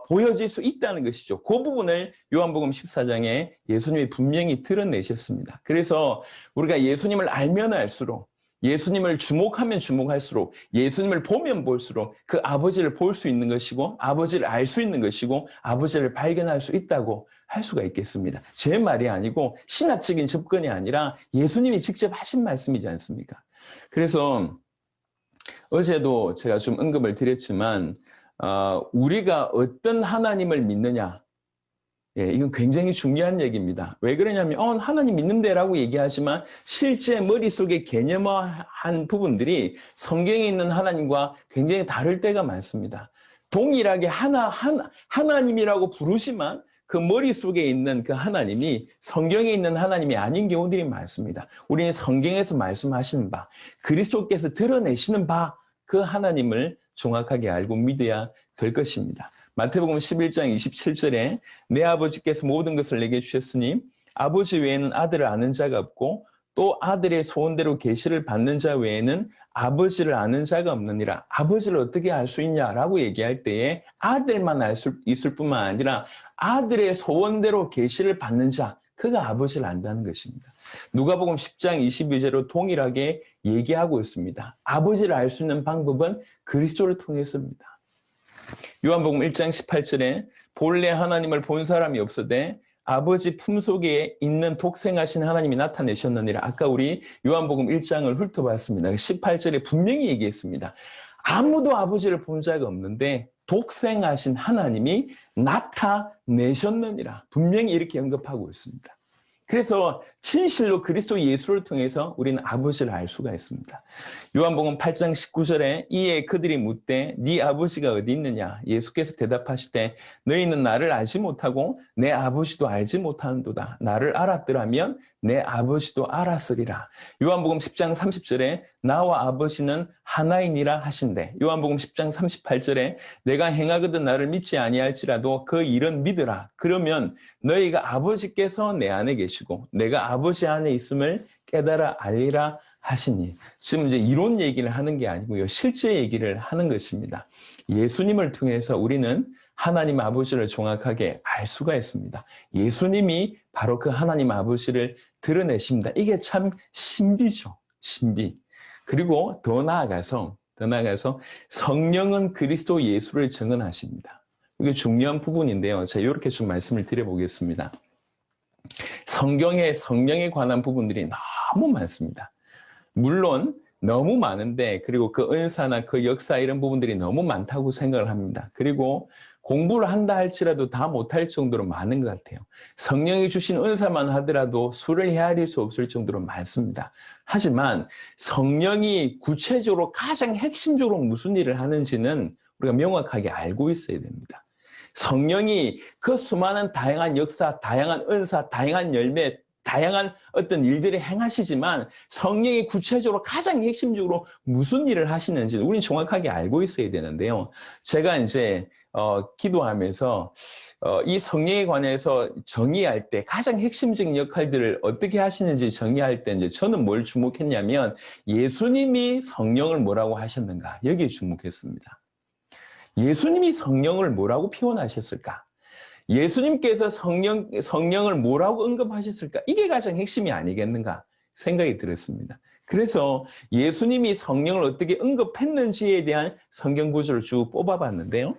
보여질 수 있다는 것이죠. 그 부분을 요한복음 14장에 예수님이 분명히 드러내셨습니다. 그래서 우리가 예수님을 알면 알수록 예수님을 주목하면 주목할수록 예수님을 보면 볼수록 그 아버지를 볼 수 있는 것이고 아버지를 알 수 있는 것이고 아버지를 발견할 수 있다고 할 수가 있겠습니다. 제 말이 아니고 신학적인 접근이 아니라 예수님이 직접 하신 말씀이지 않습니까? 그래서 어제도 제가 좀 언급을 드렸지만 우리가 어떤 하나님을 믿느냐, 예, 이건 굉장히 중요한 얘기입니다. 왜 그러냐면 하나님 믿는데라고 얘기하지만 실제 머릿속에 개념화한 부분들이 성경에 있는 하나님과 굉장히 다를 때가 많습니다. 동일하게 하나님이라고 부르지만 그 머릿속에 있는 그 하나님이 성경에 있는 하나님이 아닌 경우들이 많습니다. 우리는 성경에서 말씀하시는 바, 그리스도께서 드러내시는 바, 그 하나님을 정확하게 알고 믿어야 될 것입니다. 마태복음 11장 27절에 내 아버지께서 모든 것을 내게 주셨으니 아버지 외에는 아들을 아는 자가 없고 또 아들의 소원대로 계시를 받는 자 외에는 아버지를 아는 자가 없느니라. 아버지를 어떻게 알 수 있냐라고 얘기할 때에 아들만 알 수 있을 뿐만 아니라 아들의 소원대로 계시를 받는 자, 그가 아버지를 안다는 것입니다. 누가복음 10장 22절로 동일하게 얘기하고 있습니다. 아버지를 알 수 있는 방법은 그리스도를 통해서입니다. 요한복음 1장 18절에 본래 하나님을 본 사람이 없으되 아버지 품속에 있는 독생하신 하나님이 나타내셨느니라. 아까 우리 요한복음 1장을 훑어봤습니다. 18절에 분명히 얘기했습니다. 아무도 아버지를 본 자가 없는데 독생하신 하나님이 나타내셨느니라. 분명히 이렇게 언급하고 있습니다. 그래서 진실로 그리스도 예수를 통해서 우리는 아버지를 알 수가 있습니다. 요한복음 8장 19절에 이에 그들이 묻되 네 아버지가 어디 있느냐? 예수께서 대답하시되 너희는 나를 알지 못하고 내 아버지도 알지 못하는도다. 나를 알았더라면 내 아버지도 알았으리라. 요한복음 10장 30절에 나와 아버지는 하나이니라 하신대. 요한복음 10장 38절에 내가 행하거든 나를 믿지 아니할지라도 그 일은 믿으라. 그러면 너희가 아버지께서 내 안에 계시고 내가 아버지 안에 있음을 깨달아 알리라 하시니. 지금 이제 이론 얘기를 하는 게 아니고요. 실제 얘기를 하는 것입니다. 예수님을 통해서 우리는 하나님 아버지를 정확하게 알 수가 있습니다. 예수님이 바로 그 하나님 아버지를 드러내십니다. 이게 참 신비죠. 신비. 그리고 더 나아가서 성령은 그리스도 예수를 증언하십니다. 이게 중요한 부분인데요. 제가 이렇게 좀 말씀을 드려보겠습니다. 성경에 성령에 관한 부분들이 너무 많습니다. 물론 너무 많은데 그리고 그 은사나 그 역사 이런 부분들이 너무 많다고 생각을 합니다. 그리고 공부를 한다 할지라도 다 못할 정도로 많은 것 같아요. 성령이 주신 은사만 하더라도 수를 헤아릴 수 없을 정도로 많습니다. 하지만 성령이 구체적으로 가장 핵심적으로 무슨 일을 하는지는 우리가 명확하게 알고 있어야 됩니다. 성령이 그 수많은 다양한 역사, 다양한 은사, 다양한 열매, 다양한 어떤 일들을 행하시지만 성령이 구체적으로 가장 핵심적으로 무슨 일을 하시는지 우리는 정확하게 알고 있어야 되는데요. 제가 이제 기도하면서 이 성령에 관해서 정의할 때 가장 핵심적인 역할들을 어떻게 하시는지 정의할 때 이제 저는 뭘 주목했냐면 예수님이 성령을 뭐라고 하셨는가 여기에 주목했습니다. 예수님이 성령을 뭐라고 표현하셨을까? 예수님께서 성령을 뭐라고 언급하셨을까? 이게 가장 핵심이 아니겠는가 생각이 들었습니다. 그래서 예수님이 성령을 어떻게 언급했는지에 대한 성경 구절을 쭉 뽑아봤는데요.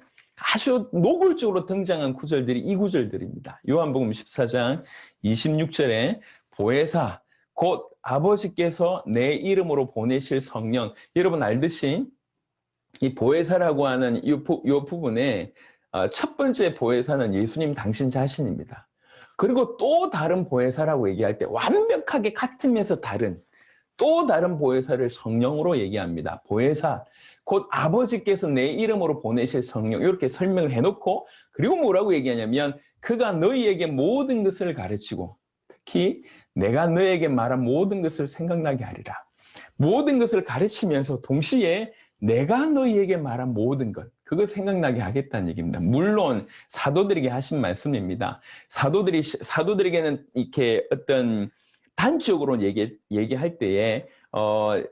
아주 노골적으로 등장한 구절들이 이 구절들입니다. 요한복음 14장 26절에 보혜사 곧 아버지께서 내 이름으로 보내실 성령. 여러분 알듯이 이 보혜사라고 하는 이 부분에 첫 번째 보혜사는 예수님 당신 자신입니다. 그리고 또 다른 보혜사라고 얘기할 때 완벽하게 같으면서 다른 또 다른 보혜사를 성령으로 얘기합니다. 보혜사, 곧 아버지께서 내 이름으로 보내실 성령 이렇게 설명을 해놓고 그리고 뭐라고 얘기하냐면 그가 너희에게 모든 것을 가르치고 특히 내가 너에게 말한 모든 것을 생각나게 하리라. 모든 것을 가르치면서 동시에 내가 너희에게 말한 모든 것, 그거 생각나게 하겠다는 얘기입니다. 물론 사도들에게 하신 말씀입니다. 사도들에게는 이렇게 어떤 단적으로 얘기할 때에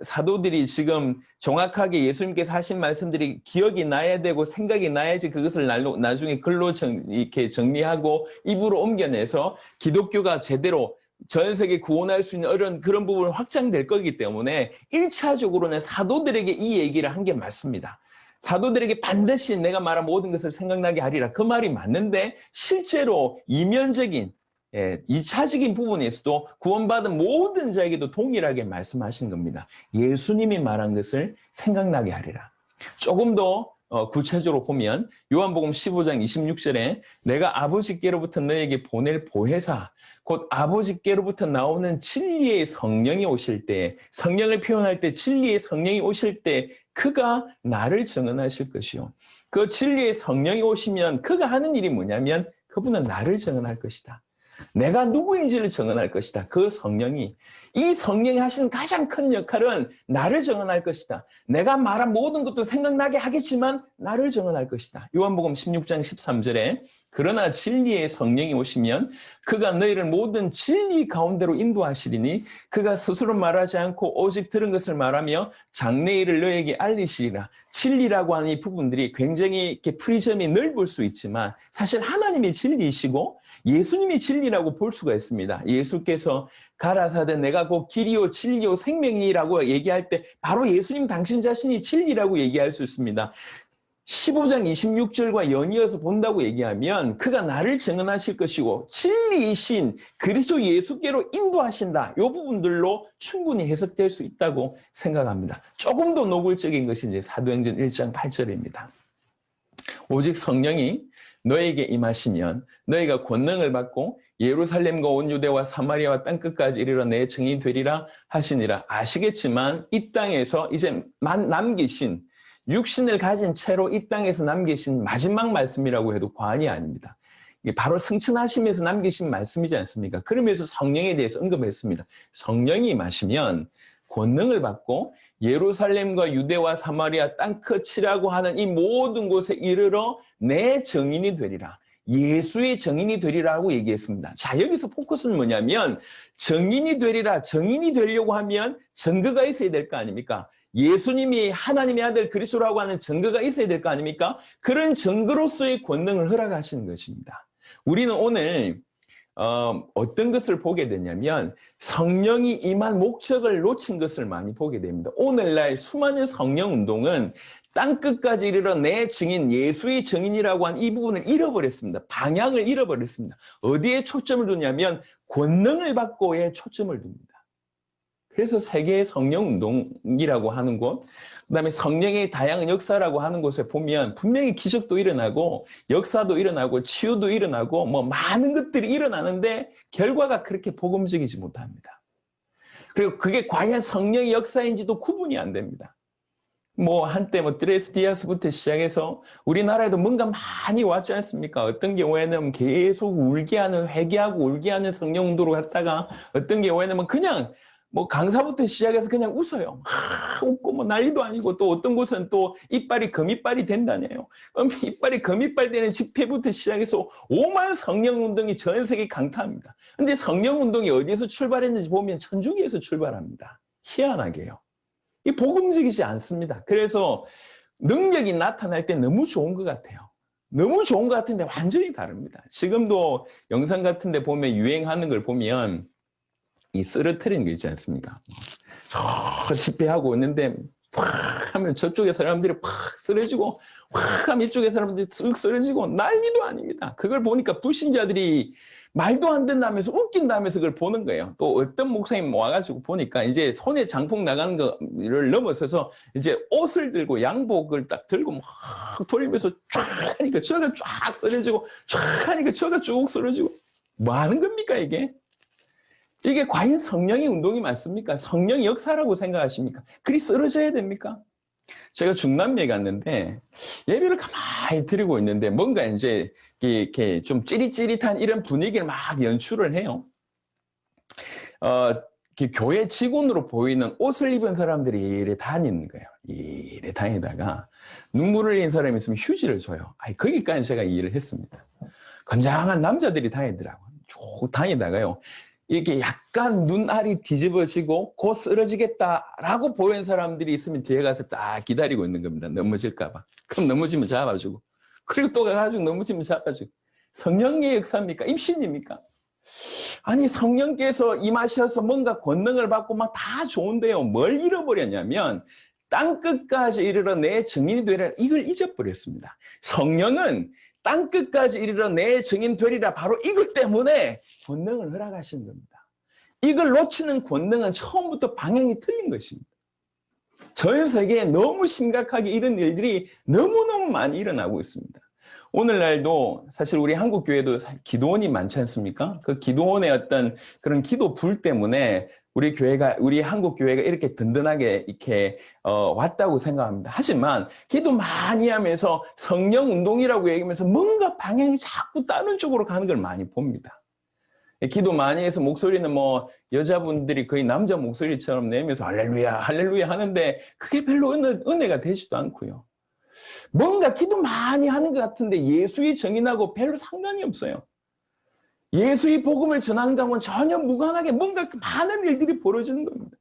사도들이 지금 정확하게 예수님께서 하신 말씀들이 기억이 나야 되고 생각이 나야지 그것을 나중에 글로 이렇게 정리하고 입으로 옮겨내서 기독교가 제대로 전 세계 구원할 수 있는 그런 부분이 확장될 거기 때문에 1차적으로는 사도들에게 이 얘기를 한 게 맞습니다. 사도들에게 반드시 내가 말한 모든 것을 생각나게 하리라. 그 말이 맞는데 실제로 이면적인 2차적인 부분에서도 구원받은 모든 자에게도 동일하게 말씀하신 겁니다. 예수님이 말한 것을 생각나게 하리라. 조금 더 구체적으로 보면 요한복음 15장 26절에 내가 아버지께로부터 너에게 보낼 보혜사 곧 아버지께로부터 나오는 진리의 성령이 오실 때 성령을 표현할 때 진리의 성령이 오실 때 그가 나를 증언하실 것이요. 그 진리의 성령이 오시면 그가 하는 일이 뭐냐면 그분은 나를 증언할 것이다. 내가 누구인지를 증언할 것이다. 그 성령이 이 성령이 하시는 가장 큰 역할은 나를 증언할 것이다. 내가 말한 모든 것도 생각나게 하겠지만 나를 증언할 것이다. 요한복음 16장 13절에 그러나 진리의 성령이 오시면 그가 너희를 모든 진리 가운데로 인도하시리니 그가 스스로 말하지 않고 오직 들은 것을 말하며 장래일을 너에게 알리시리라. 진리라고 하는 이 부분들이 굉장히 이렇게 프리즘이 넓을 수 있지만 사실 하나님이 진리이시고 예수님이 진리라고 볼 수가 있습니다. 예수께서 가라사대 내가 곧 길이요 진리요 생명이라고 얘기할 때 바로 예수님 당신 자신이 진리라고 얘기할 수 있습니다. 15장 26절과 연이어서 본다고 얘기하면 그가 나를 증언하실 것이고 진리이신 그리스도 예수께로 인도하신다. 이 부분들로 충분히 해석될 수 있다고 생각합니다. 조금 더 노골적인 것이 이제 사도행전 1장 8절입니다. 오직 성령이 너에게 임하시면 너희가 권능을 받고 예루살렘과 온 유대와 사마리아와 땅끝까지 이르러 내 증인이 되리라 하시니라. 아시겠지만 이 땅에서 이제 남기신 육신을 가진 채로 이 땅에서 남기신 마지막 말씀이라고 해도 과언이 아닙니다. 이게 바로 승천하시면서 남기신 말씀이지 않습니까? 그러면서 성령에 대해서 언급했습니다. 성령이 임하시면 권능을 받고 예루살렘과 유대와 사마리아 땅끝이라고 하는 이 모든 곳에 이르러 내 증인이 되리라. 예수의 증인이 되리라고 얘기했습니다. 자, 여기서 포커스는 뭐냐면 증인이 되리라. 증인이 되려고 하면 증거가 있어야 될 거 아닙니까? 예수님이 하나님의 아들 그리스도라고 하는 증거가 있어야 될 거 아닙니까? 그런 증거로서의 권능을 허락하시는 것입니다. 우리는 오늘 어떤 것을 보게 되냐면 성령이 임한 목적을 놓친 것을 많이 보게 됩니다. 오늘날 수많은 성령 운동은 땅끝까지 이르러 내 증인, 예수의 증인이라고 한 이 부분을 잃어버렸습니다. 방향을 잃어버렸습니다. 어디에 초점을 두냐면 권능을 받고에 초점을 둡니다. 그래서 세계의 성령 운동이라고 하는 곳, 그다음에 성령의 다양한 역사라고 하는 곳에 보면 분명히 기적도 일어나고 역사도 일어나고 치유도 일어나고 뭐 많은 것들이 일어나는데 결과가 그렇게 복음적이지 못합니다. 그리고 그게 과연 성령의 역사인지도 구분이 안 됩니다. 뭐 한때 뭐 드레스 디아스부터 시작해서 우리나라에도 뭔가 많이 왔지 않습니까? 어떤 경우에는 계속 울게 하는, 회개하고 울게 하는 성령 운동으로 갔다가 어떤 경우에는 그냥 뭐 강사부터 시작해서 그냥 웃어요. 웃고 뭐 난리도 아니고, 또 어떤 곳은 또 이빨이 금이빨이 된다네요. 이빨이 금이빨 되는 집회부터 시작해서 오만 성령 운동이 전 세계 강타합니다. 근데 성령 운동이 어디에서 출발했는지 보면 천주교에서 출발합니다. 희한하게요. 이 복음적이지 않습니다. 그래서 능력이 나타날 때 너무 좋은 것 같아요. 너무 좋은 것 같은데 완전히 다릅니다. 지금도 영상 같은 데 보면 유행하는 걸 보면 이 쓰러트리는 거 있지 않습니까? 저 집회하고 있는데 팍 하면 저쪽에 사람들이 팍 쓰러지고 확 하면 이쪽에 사람들이 쓱 쓰러지고 난리도 아닙니다. 그걸 보니까 불신자들이 말도 안 된다면서 웃긴다면서 그걸 보는 거예요. 또 어떤 목사님 와가지고 보니까 이제 손에 장풍 나가는 거를 넘어서서 이제 옷을 들고 양복을 딱 들고 막 돌리면서 쫙 하니까 저가 쫙 쓰러지고 쫙 하니까 저가 쭉 쓰러지고 뭐 하는 겁니까 이게? 이게 과연 성령의 운동이 맞습니까? 성령의 역사라고 생각하십니까? 그리 쓰러져야 됩니까? 제가 중남미에 갔는데 예배를 가만히 드리고 있는데 뭔가 이제 이렇게 좀 찌릿찌릿한 이런 분위기를 막 연출을 해요. 교회 직원으로 보이는 옷을 입은 사람들이 이래 다니는 거예요. 이래 다니다가 눈물을 흘린 사람이 있으면 휴지를 줘요. 거기까지 제가 이해를 했습니다. 건장한 남자들이 다니더라고요. 쭉 다니다가요. 이렇게 약간 눈알이 뒤집어지고 곧 쓰러지겠다라고 보이는 사람들이 있으면 뒤에 가서 딱 기다리고 있는 겁니다. 넘어질까 봐. 그럼 넘어지면 잡아주고. 그리고 또 가가지고 넘어지면 잡아주고. 성령의 역사입니까? 입신입니까? 아니 성령께서 임하셔서 뭔가 권능을 받고 막 다 좋은데요. 뭘 잃어버렸냐면 땅끝까지 이르러 내 증인이 되리라. 이걸 잊어버렸습니다. 성령은 땅끝까지 이르러 내 증인 되리라. 바로 이것 때문에 권능을 허락하시는 겁니다. 이걸 놓치는 권능은 처음부터 방향이 틀린 것입니다. 전 세계에 너무 심각하게 이런 일들이 너무너무 많이 일어나고 있습니다. 오늘날도 사실 우리 한국 교회도 기도원이 많지 않습니까? 그 기도원의 어떤 그런 기도 불 때문에 우리 한국 교회가 이렇게 든든하게 이렇게 왔다고 생각합니다. 하지만 기도 많이 하면서 성령 운동이라고 얘기하면서 뭔가 방향이 자꾸 다른 쪽으로 가는 걸 많이 봅니다. 기도 많이 해서 목소리는 뭐 여자분들이 거의 남자 목소리처럼 내면서 할렐루야 할렐루야 하는데 그게 별로 은혜가 되지도 않고요. 뭔가 기도 많이 하는 것 같은데 예수의 정인하고 별로 상관이 없어요. 예수의 복음을 전하는가 하면 전혀 무관하게 뭔가 많은 일들이 벌어지는 겁니다.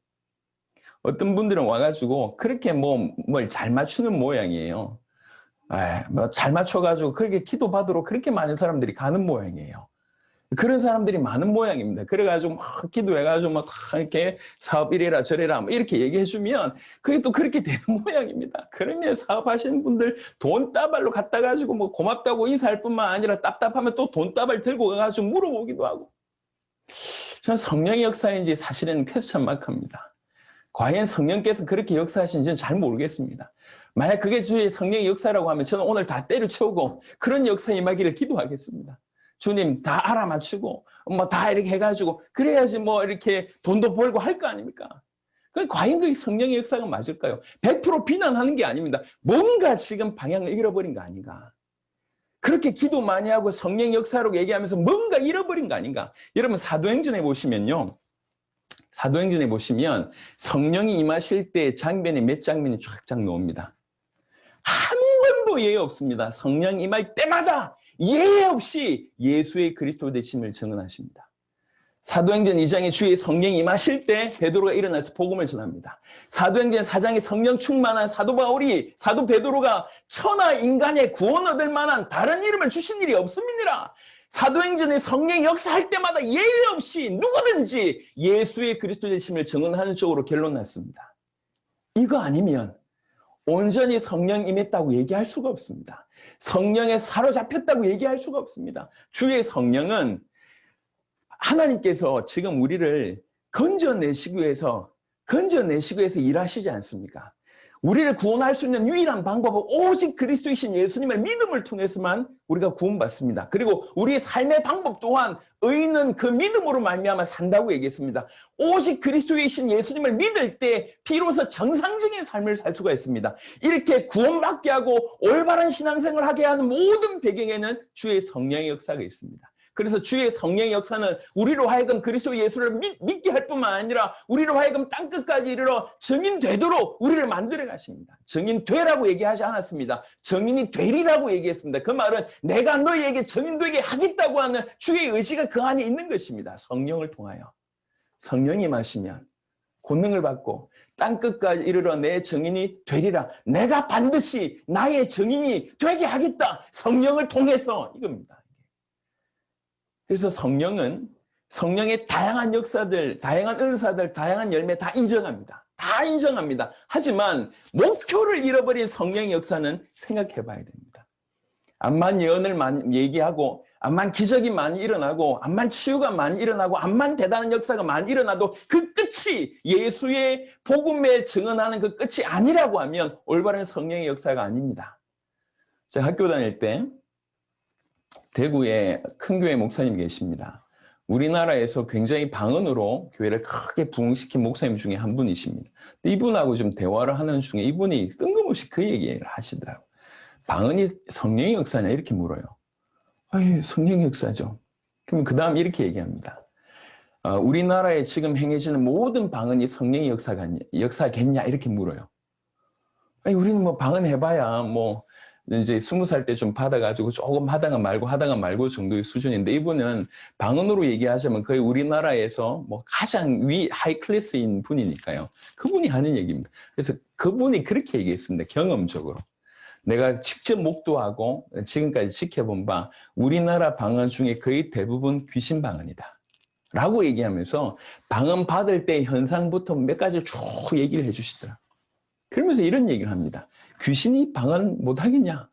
어떤 분들은 와가지고 그렇게 뭘 잘 맞추는 모양이에요. 뭐 잘 맞춰가지고 그렇게 기도 받으러 그렇게 많은 사람들이 가는 모양이에요. 그런 사람들이 많은 모양입니다. 그래가지고 막 기도해가지고 막 이렇게 사업 이래라 저래라 뭐 이렇게 얘기해주면 그게 또 그렇게 되는 모양입니다. 그러면 사업하시는 분들 돈 따발로 갖다 가지고 뭐 고맙다고 인사할 뿐만 아니라 답답하면 또 돈 따발 들고 가가지고 물어보기도 하고. 저는 성령의 역사인지 사실은 퀘스천 마크입니다. 과연 성령께서 그렇게 역사하시는지는 잘 모르겠습니다. 만약 그게 주의 성령의 역사라고 하면 저는 오늘 다 때려치우고 그런 역사 임하기를 기도하겠습니다. 주님 다 알아맞추고 뭐 다 이렇게 해가지고 그래야지 뭐 이렇게 돈도 벌고 할 거 아닙니까? 과연 그게 성령의 역사가 맞을까요? 100% 비난하는 게 아닙니다. 뭔가 지금 방향을 잃어버린 거 아닌가? 그렇게 기도 많이 하고 성령 역사로 얘기하면서 뭔가 잃어버린 거 아닌가? 여러분 사도행전에 보시면요. 사도행전에 보시면 성령이 임하실 때 장면이 몇 장면이 쫙쫙 나옵니다. 한 번도 예외 없습니다. 성령 임할 때마다 예외 없이 예수의 그리스도 되심을 증언하십니다. 사도행전 2장에 주의 성령이 임하실 때 베드로가 일어나서 복음을 전합니다. 사도행전 4장에 성령 충만한 사도 바울이 사도 베드로가 천하 인간의 구원 얻을 만한 다른 이름을 주신 일이 없음이니라. 사도행전에 성령 역사할 때마다 예외 없이 누구든지 예수의 그리스도 되심을 증언하는 쪽으로 결론 났습니다. 이거 아니면 온전히 성령 임했다고 얘기할 수가 없습니다. 성령에 사로잡혔다고 얘기할 수가 없습니다. 주의 성령은 하나님께서 지금 우리를 건져내시기 위해서 건져내시고 해서 일하시지 않습니까? 우리를 구원할 수 있는 유일한 방법은 오직 그리스도이신 예수님의 믿음을 통해서만 우리가 구원받습니다. 그리고 우리의 삶의 방법 또한 의인은 그 믿음으로 말미암아 산다고 얘기했습니다. 오직 그리스도이신 예수님을 믿을 때 비로소 정상적인 삶을 살 수가 있습니다. 이렇게 구원받게 하고 올바른 신앙생활을 하게 하는 모든 배경에는 주의 성령의 역사가 있습니다. 그래서 주의 성령의 역사는 우리로 하여금 그리스도 예수를 믿게 할 뿐만 아니라 우리로 하여금 땅끝까지 이르러 증인되도록 우리를 만들어 가십니다. 증인되라고 얘기하지 않았습니다. 증인이 되리라고 얘기했습니다. 그 말은 내가 너희에게 증인되게 하겠다고 하는 주의 의지가 그 안에 있는 것입니다. 성령을 통하여. 성령이 마시면 권능을 받고 땅끝까지 이르러 내 증인이 되리라. 내가 반드시 나의 증인이 되게 하겠다. 성령을 통해서 이겁니다. 그래서 성령은 성령의 다양한 역사들, 다양한 은사들, 다양한 열매 다 인정합니다. 다 인정합니다. 하지만 목표를 잃어버린 성령의 역사는 생각해 봐야 됩니다. 암만 예언을 많이 얘기하고 암만 기적이 많이 일어나고 암만 치유가 많이 일어나고 암만 대단한 역사가 많이 일어나도 그 끝이 예수의 복음에 증언하는 그 끝이 아니라고 하면 올바른 성령의 역사가 아닙니다. 제가 학교 다닐 때 대구에 큰 교회 목사님이 계십니다. 우리나라에서 굉장히 방언으로 교회를 크게 부흥시킨 목사님 중에 한 분이십니다. 이분하고 좀 대화를 하는 중에 이분이 뜬금없이 그 얘기를 하시더라고요. 방언이 성령의 역사냐 이렇게 물어요. 아유, 성령의 역사죠. 그러면 그 다음 이렇게 얘기합니다. 우리나라에 지금 행해지는 모든 방언이 성령의 역사겠냐 이렇게 물어요. 아니, 우리는 뭐 방언 해봐야 뭐 이제 20살 때 좀 받아가지고 조금 하다가 말고 정도의 수준인데 이분은 방언으로 얘기하자면 거의 우리나라에서 뭐 가장 하이 클래스인 분이니까요. 그분이 하는 얘기입니다. 그래서 그분이 그렇게 얘기했습니다. 경험적으로. 내가 직접 목도하고 지금까지 지켜본 바 우리나라 방언 중에 거의 대부분 귀신 방언이다. 라고 얘기하면서 방언 받을 때 현상부터 몇 가지를 쭉 얘기를 해주시더라. 그러면서 이런 얘기를 합니다. 귀신이 방언 못하겠냐?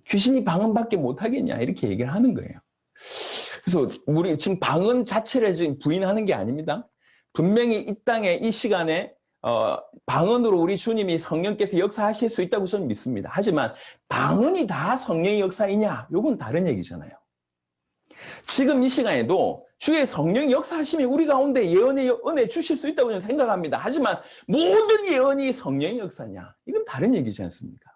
귀신이 방언밖에 못하겠냐? 이렇게 얘기를 하는 거예요. 그래서 우리 지금 방언 자체를 지금 부인하는 게 아닙니다. 분명히 이 땅에 이 시간에 방언으로 우리 주님이 성령께서 역사하실 수 있다고 저는 믿습니다. 하지만 방언이 다 성령의 역사이냐? 이건 다른 얘기잖아요. 지금 이 시간에도 주의 성령이 역사하시면 우리 가운데 예언의 은혜 주실 수 있다고 저는 생각합니다. 하지만 모든 예언이 성령의 역사냐? 이건 다른 얘기지 않습니까?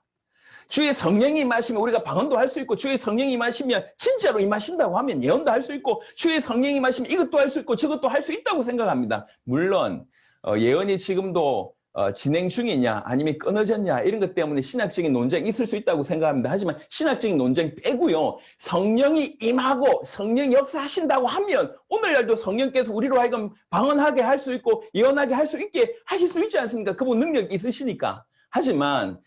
주의 성령이 임하시면 우리가 방언도 할 수 있고 주의 성령이 임하시면 진짜로 임하신다고 하면 예언도 할 수 있고 주의 성령이 임하시면 이것도 할 수 있고 저것도 할 수 있다고 생각합니다. 물론 예언이 지금도 진행 중이냐 아니면 끊어졌냐 이런 것 때문에 신학적인 논쟁이 있을 수 있다고 생각합니다. 하지만 신학적인 논쟁 빼고요. 성령이 임하고 성령이 역사하신다고 하면 오늘날도 성령께서 우리로 하여금 방언하게 할 수 있고 예언하게 할 수 있게 하실 수 있지 않습니까? 그분 능력이 있으시니까. 하지만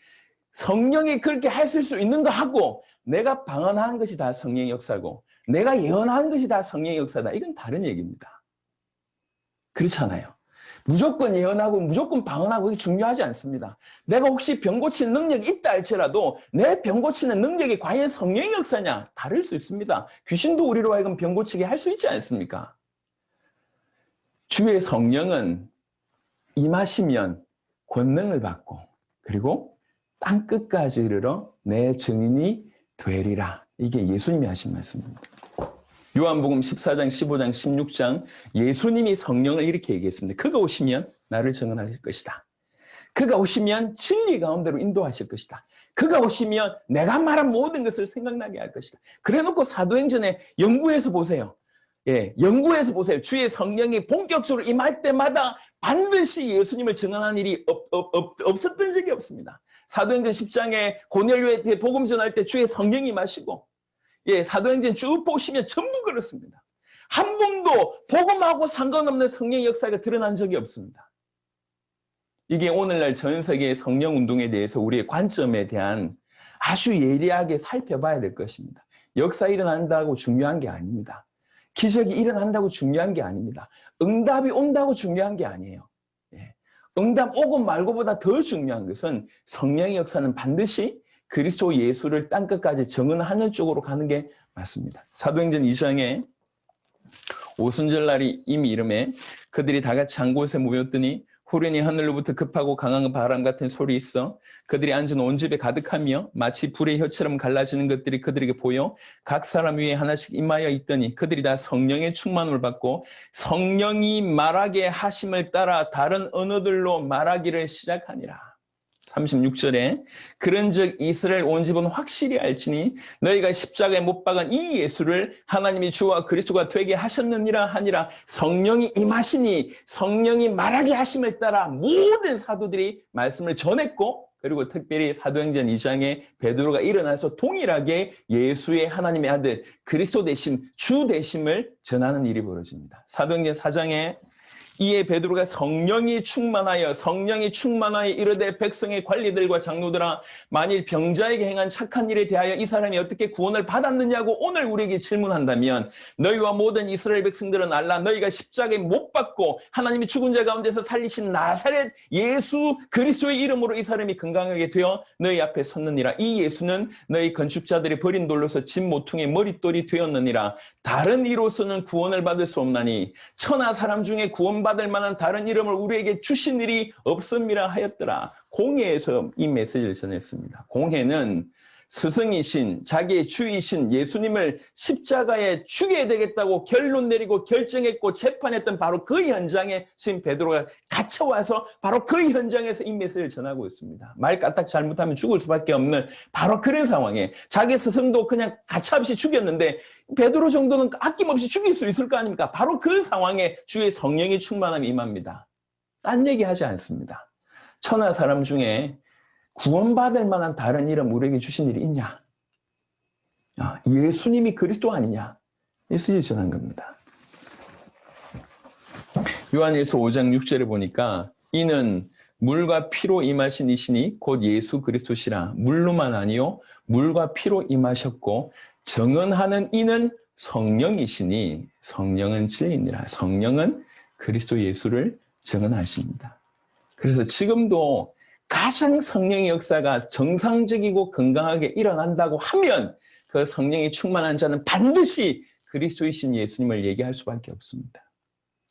성령이 그렇게 하실 수 있는 거 하고 내가 방언하는 것이 다 성령의 역사고 내가 예언하는 것이 다 성령의 역사다. 이건 다른 얘기입니다. 그렇잖아요. 무조건 예언하고 무조건 방언하고 이게 중요하지 않습니다. 내가 혹시 병 고치는 능력이 있다 할지라도 내 병 고치는 능력이 과연 성령의 역사냐? 다를 수 있습니다. 귀신도 우리로 하여금 병 고치게 할 수 있지 않습니까? 주의 성령은 임하시면 권능을 받고 그리고 땅끝까지 이르러 내 증인이 되리라. 이게 예수님이 하신 말씀입니다. 요한복음 14장, 15장, 16장 예수님이 성령을 이렇게 얘기했습니다. 그가 오시면 나를 증언하실 것이다. 그가 오시면 진리 가운데로 인도하실 것이다. 그가 오시면 내가 말한 모든 것을 생각나게 할 것이다. 그래놓고 사도행전에 연구해서 보세요. 예, 연구해서 보세요. 주의 성령이 본격적으로 임할 때마다 반드시 예수님을 증언하는 일이 없었던 적이 없습니다. 사도행전 10장에 고넬료에 복음 전할 때 주의 성령이 임하시고 예, 사도행전 쭉 보시면 전부 그렇습니다. 한 번도 복음하고 상관없는 성령의 역사가 드러난 적이 없습니다. 이게 오늘날 전 세계의 성령 운동에 대해서 우리의 관점에 대한 아주 예리하게 살펴봐야 될 것입니다. 역사 일어난다고 중요한 게 아닙니다. 기적이 일어난다고 중요한 게 아닙니다. 응답이 온다고 중요한 게 아니에요. 예. 응답 오고 말고보다 더 중요한 것은 성령의 역사는 반드시 그리스도 예수를 땅끝까지 증언하는 쪽으로 가는 게 맞습니다. 사도행전 2장에 오순절날이 이미 이름에 그들이 다 같이 한 곳에 모였더니 후련히 하늘로부터 급하고 강한 바람 같은 소리 있어 그들이 앉은 온 집에 가득하며 마치 불의 혀처럼 갈라지는 것들이 그들에게 보여 각 사람 위에 하나씩 임하여 있더니 그들이 다 성령의 충만을 받고 성령이 말하게 하심을 따라 다른 언어들로 말하기를 시작하니라. 36절에 그런즉 이스라엘 온 집은 확실히 알지니 너희가 십자가에 못 박은 이 예수를 하나님이 주와 그리스도가 되게 하셨느니라 하니라. 성령이 임하시니 성령이 말하게 하심을 따라 모든 사도들이 말씀을 전했고 그리고 특별히 사도행전 2장에 베드로가 일어나서 동일하게 예수의 하나님의 아들 그리스도 되심 주 되심을 전하는 일이 벌어집니다. 사도행전 4장에 이에 베드로가 성령이 충만하여 이르되 백성의 관리들과 장로들아 만일 병자에게 행한 착한 일에 대하여 이 사람이 어떻게 구원을 받았느냐고 오늘 우리에게 질문한다면 너희와 모든 이스라엘 백성들은 알라. 너희가 십자가에 못 박고 하나님이 죽은 자 가운데서 살리신 나사렛 예수 그리스도의 이름으로 이 사람이 건강하게 되어 너희 앞에 섰느니라. 이 예수는 너희 건축자들이 버린 돌로서 집 모퉁이의 머릿돌이 되었느니라. 다른 이로서는 구원을 받을 수 없나니 천하 사람 중에 구원받을 만한 다른 이름을 우리에게 주신 일이 없음이라 하였더라. 공회에서 이 메시지를 전했습니다. 공회는 스승이신 자기의 주이신 예수님을 십자가에 죽여야 되겠다고 결론 내리고 결정했고 재판했던 바로 그 현장에 지금 베드로가 갇혀와서 바로 그 현장에서 이 메시지를 전하고 있습니다. 말 까딱 잘못하면 죽을 수밖에 없는 바로 그런 상황에 자기 스승도 그냥 가차없이 죽였는데 베드로 정도는 아낌없이 죽일 수 있을 거 아닙니까? 바로 그 상황에 주의 성령이 충만함이 임합니다. 딴 얘기하지 않습니다. 천하 사람 중에 구원받을 만한 다른 이름 우리에게 주신 일이 있냐? 예수님이 그리스도 아니냐? 예수님이 전한 겁니다. 요한일서 5장 6절에 보니까 이는 물과 피로 임하신 이시니 곧 예수 그리스도시라. 물로만 아니요 물과 피로 임하셨고 정언하는 이는 성령이시니 성령은 진리니라. 성령은 그리스도 예수를 정언하십니다. 그래서 지금도 가장 성령의 역사가 정상적이고 건강하게 일어난다고 하면 그 성령이 충만한 자는 반드시 그리스도이신 예수님을 얘기할 수밖에 없습니다.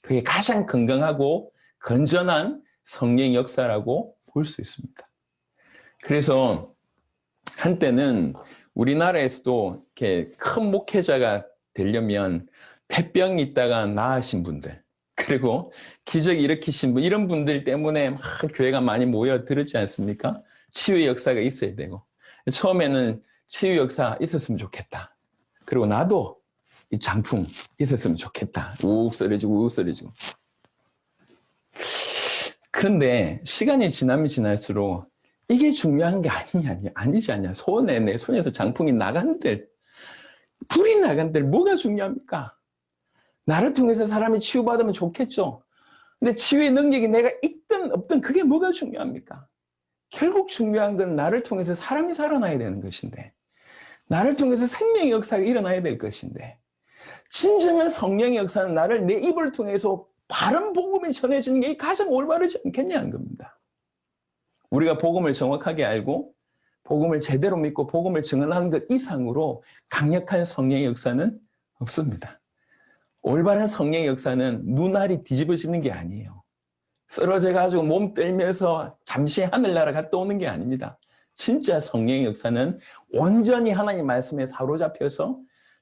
그게 가장 건강하고 건전한 성령의 역사라고 볼 수 있습니다. 그래서 한때는 우리나라에서도 이렇게 큰 목회자가 되려면 폐병이 있다가 나으신 분들 그리고 기적 일으키신 분 이런 분들 때문에 막 교회가 많이 모여들었지 않습니까? 치유의 역사가 있어야 되고 처음에는 치유 역사 있었으면 좋겠다. 그리고 나도 이 장풍 있었으면 좋겠다. 우욱 썰어지고 그런데 시간이 지나면 지날수록 이게 중요한 게 아니지 않냐. 내 손에서 장풍이 나간들 불이 나간들 뭐가 중요합니까? 나를 통해서 사람이 치유받으면 좋겠죠. 근데 치유의 능력이 내가 있든 없든 그게 뭐가 중요합니까? 결국 중요한 건 나를 통해서 사람이 살아나야 되는 것인데 나를 통해서 생명의 역사가 일어나야 될 것인데 진정한 성령의 역사는 나를 내 입을 통해서 바른 복음이 전해지는 게 가장 올바르지 않겠냐는 겁니다. 우리가 복음을 정확하게 알고 복음을 제대로 믿고 복음을 증언하는 것 이상으로 강력한 성령의 역사는 없습니다. 올바른 성령의 역사는 눈알이 뒤집어지는 게 아니에요. 쓰러져가지고 몸 떨면서 잠시 하늘나라 갔다 오는 게 아닙니다. 진짜 성령의 역사는 온전히 하나님 말씀에 사로잡혀서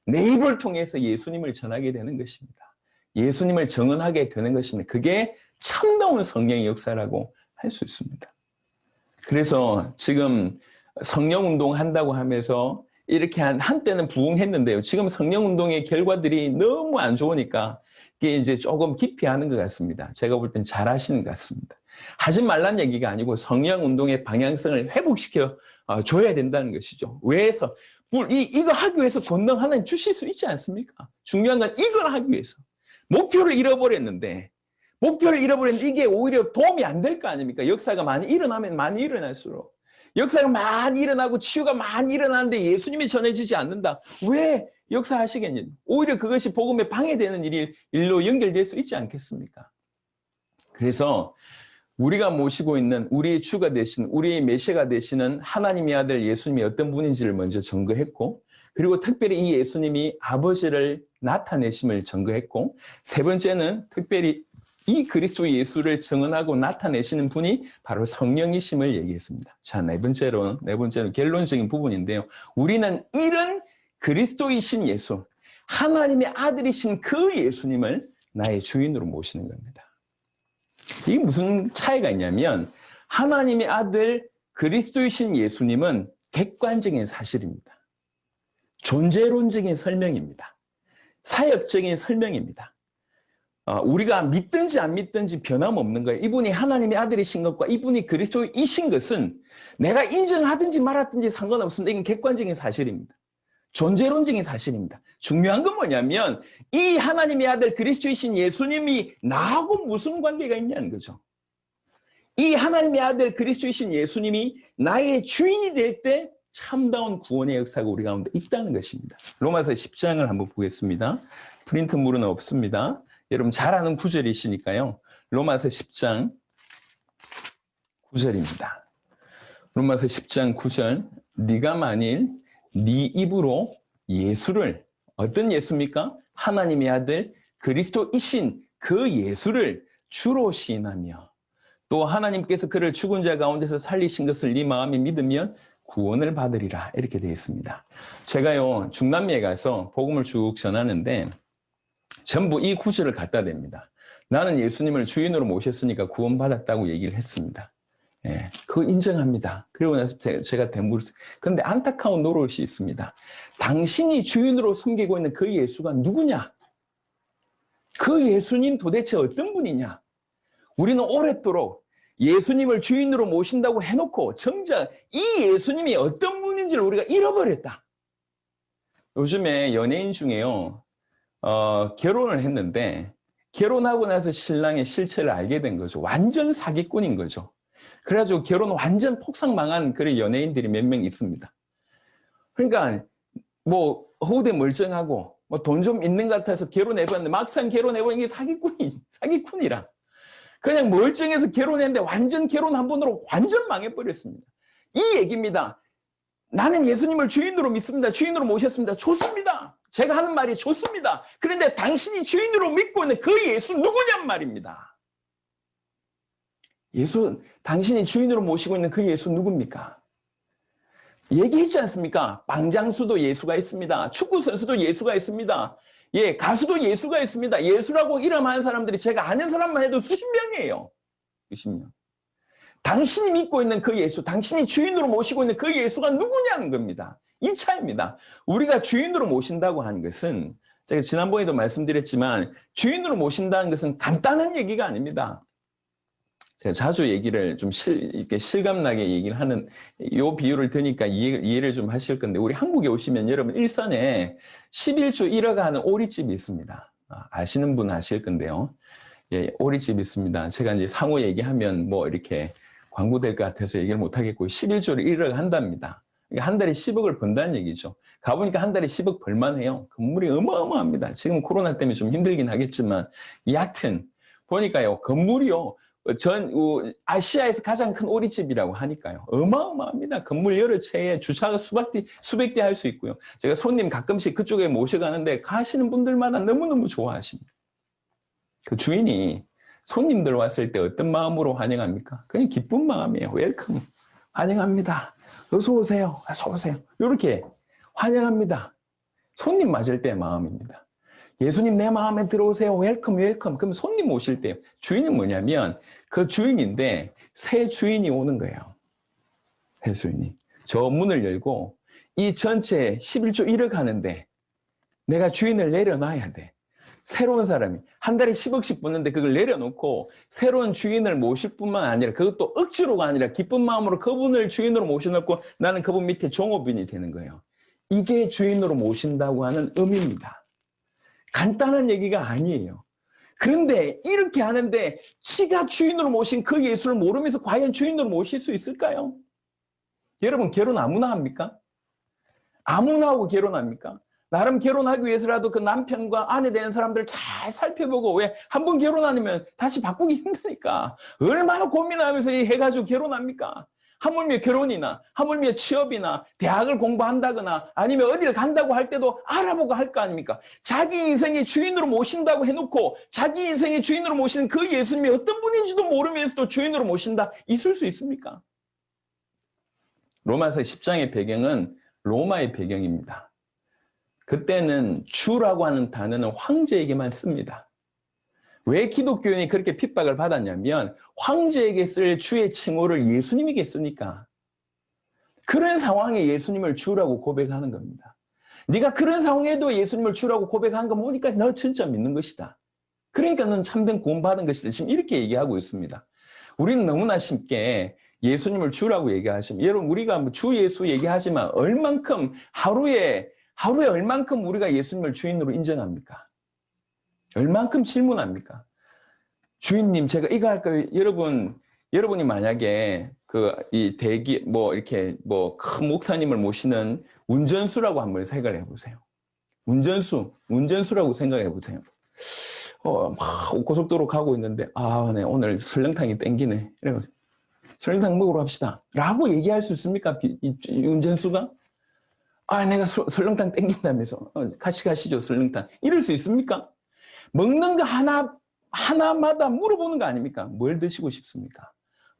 내 입을 통해서 예수님을 전하게 되는 것입니다. 예수님을 정언하게 되는 것입니다. 그게 참다운 성령의 역사라고 할 수 있습니다. 그래서 지금 성령운동 한다고 하면서 이렇게 한때는 부흥했는데요. 지금 성령운동의 결과들이 너무 안 좋으니까 이게 이제 조금 기피하는 것 같습니다. 제가 볼 땐 잘하시는 것 같습니다. 하지 말란 얘기가 아니고 성령운동의 방향성을 회복시켜 줘야 된다는 것이죠. 왜해서 이거 하기 위해서 권능 하나님 주실 수 있지 않습니까? 중요한 건 이걸 하기 위해서. 목표를 잃어버렸는데 이게 오히려 도움이 안 될 거 아닙니까? 역사가 많이 일어나면 많이 일어날수록. 역사가 많이 일어나고 치유가 많이 일어나는데 예수님이 전해지지 않는다. 왜 역사하시겠니? 오히려 그것이 복음에 방해되는 일로 연결될 수 있지 않겠습니까? 그래서 우리가 모시고 있는 우리의 주가 되신 우리의 메시아가 되시는 하나님의 아들 예수님이 어떤 분인지를 먼저 증거했고 그리고 특별히 이 예수님이 아버지를 나타내심을 증거했고 세 번째는 특별히 이 그리스도 예수를 증언하고 나타내시는 분이 바로 성령이심을 얘기했습니다. 자, 네 번째로 결론적인 부분인데요. 우리는 이런 그리스도이신 예수, 하나님의 아들이신 그 예수님을 나의 주인으로 모시는 겁니다. 이게 무슨 차이가 있냐면 하나님의 아들 그리스도이신 예수님은 객관적인 사실입니다. 존재론적인 설명입니다. 사역적인 설명입니다. 우리가 믿든지 안 믿든지 변함없는 거예요. 이분이 하나님의 아들이신 것과 이분이 그리스도이신 것은 내가 인정하든지 말았든지 상관없습니다. 이건 객관적인 사실입니다. 존재론적인 사실입니다. 중요한 건 뭐냐면 이 하나님의 아들 그리스도이신 예수님이 나하고 무슨 관계가 있냐는 거죠. 이 하나님의 아들 그리스도이신 예수님이 나의 주인이 될 때 참다운 구원의 역사가 우리 가운데 있다는 것입니다. 로마서 10장을 한번 보겠습니다. 프린트물은 없습니다. 여러분 잘 아는 구절이시니까요. 로마서 10장 9절입니다. 로마서 10장 9절 네가 만일 네 입으로 예수를 어떤 예수입니까? 하나님의 아들 그리스도이신 그 예수를 주로 시인하며 또 하나님께서 그를 죽은 자 가운데서 살리신 것을 네 마음에 믿으면 구원을 받으리라 이렇게 되어 있습니다. 제가요 중남미에 가서 복음을 쭉 전하는데 전부 이 구절을 갖다 댑니다. 나는 예수님을 주인으로 모셨으니까 구원받았다고 얘기를 했습니다. 예, 그거 인정합니다. 그리고 나서 제가 대물었어요. 그런데 안타까운 노릇이 있습니다. 당신이 주인으로 섬기고 있는 그 예수가 누구냐? 그 예수님 도대체 어떤 분이냐? 우리는 오랫도록 예수님을 주인으로 모신다고 해놓고 정작 이 예수님이 어떤 분인지를 우리가 잃어버렸다. 요즘에 연예인 중에요. 결혼을 했는데 결혼하고 나서 신랑의 실체를 알게 된 거죠. 완전 사기꾼인 거죠. 그래가지고 결혼 완전 폭삭 망한 그런 연예인들이 몇 명 있습니다. 그러니까 뭐 허우대 멀쩡하고 뭐 돈 좀 있는 것 같아서 결혼해봤는데 막상 결혼해보니 이게 사기꾼이라. 그냥 멀쩡해서 결혼했는데 완전 결혼 한 번으로 완전 망해버렸습니다. 이 얘기입니다. 나는 예수님을 주인으로 믿습니다. 주인으로 모셨습니다. 좋습니다. 제가 하는 말이 좋습니다. 그런데 당신이 주인으로 믿고 있는 그 예수 누구냔 말입니다. 당신이 주인으로 모시고 있는 그 예수 누굽니까? 얘기했지 않습니까? 방장수도 예수가 있습니다. 축구선수도 예수가 있습니다. 예, 가수도 예수가 있습니다. 예수라고 이름하는 사람들이 제가 아는 사람만 해도 수십 명이에요. 수십 명. 당신이 믿고 있는 그 예수, 당신이 주인으로 모시고 있는 그 예수가 누구냐는 겁니다. 이 차이입니다. 우리가 주인으로 모신다고 하는 것은 제가 지난번에도 말씀드렸지만 주인으로 모신다는 것은 간단한 얘기가 아닙니다. 제가 자주 얘기를 좀 이렇게 실감나게 얘기를 하는 요 비유를 드니까 이해를 좀 하실 건데 우리 한국에 오시면 여러분 일산에 11주 1억 하는 오리집이 있습니다. 아시는 분 아실 건데요. 예, 오리집이 있습니다. 제가 이제 상호 얘기하면 뭐 이렇게 광고될 것 같아서 얘기를 못 하겠고 11주를 1억 한답니다. 그러니까 한 달에 10억을 번다는 얘기죠. 가보니까 한 달에 10억 벌만 해요. 건물이 어마어마합니다. 지금 코로나 때문에 좀 힘들긴 하겠지만 여하튼 보니까요 건물이요. 아시아에서 가장 큰 오리집이라고 하니까요. 어마어마합니다. 건물 여러 채에 주차가 수백 대 할 수 있고요. 제가 손님 가끔씩 그쪽에 모셔가는데 가시는 분들마다 너무너무 좋아하십니다. 그 주인이 손님들 왔을 때 어떤 마음으로 환영합니까? 그냥 기쁜 마음이에요. 웰컴. 환영합니다. 어서 오세요. 어서 오세요. 이렇게 환영합니다. 손님 맞을 때 마음입니다. 예수님 내 마음에 들어오세요. 웰컴 웰컴. 그럼 손님 오실 때 주인은 뭐냐면 그 주인인데 새 주인이 오는 거예요. 새 주인이. 저 문을 열고 이 전체 11조 1억 하는데 내가 주인을 내려놔야 돼. 새로운 사람이 한 달에 10억씩 붙는데 그걸 내려놓고 새로운 주인을 모실 뿐만 아니라 그것도 억지로가 아니라 기쁜 마음으로 그분을 주인으로 모셔놓고 나는 그분 밑에 종업인이 되는 거예요. 이게 주인으로 모신다고 하는 의미입니다. 간단한 얘기가 아니에요. 그런데 이렇게 하는데 지가 주인으로 모신 그 예수를 모르면서 과연 주인으로 모실 수 있을까요? 여러분 결혼 아무나 합니까? 아무나 하고 결혼합니까? 나름 결혼하기 위해서라도 그 남편과 아내 되는 사람들을 잘 살펴보고 왜 한 번 결혼하면 다시 바꾸기 힘드니까 얼마나 고민하면서 해가지고 결혼합니까? 하물며 결혼이나 하물며 취업이나 대학을 공부한다거나 아니면 어디를 간다고 할 때도 알아보고 할 거 아닙니까? 자기 인생의 주인으로 모신다고 해놓고 자기 인생의 주인으로 모시는 그 예수님이 어떤 분인지도 모르면서도 주인으로 모신다. 있을 수 있습니까? 로마서 10장의 배경은 로마의 배경입니다. 그때는 주라고 하는 단어는 황제에게만 씁니다. 왜 기독교인이 그렇게 핍박을 받았냐면 황제에게 쓸 주의 칭호를 예수님에게 쓰니까. 그런 상황에 예수님을 주라고 고백하는 겁니다. 네가 그런 상황에도 예수님을 주라고 고백한 거 보니까 너 진짜 믿는 것이다. 그러니까 넌 참된 구원받은 것이다. 지금 이렇게 얘기하고 있습니다. 우리는 너무나 쉽게 예수님을 주라고 얘기하시면, 여러분 우리가 주 예수 얘기하지만 얼만큼 하루에 얼만큼 우리가 예수님을 주인으로 인정합니까? 얼만큼 질문합니까? 주인님, 제가 이거 할까요? 여러분이 만약에 이 대기 이렇게 큰 목사님을 모시는 운전수라고 한번 생각을 해보세요. 운전수라고 생각해 보세요. 막 고속도로 가고 있는데 네, 오늘 설렁탕이 땡기네. 이래서 설렁탕 먹으러 갑시다. 라고 얘기할 수 있습니까? 이 운전수가? 내가 설렁탕 땡긴다면서. 가시죠, 설렁탕. 이럴 수 있습니까? 먹는 거 하나마다 물어보는 거 아닙니까? 뭘 드시고 싶습니까?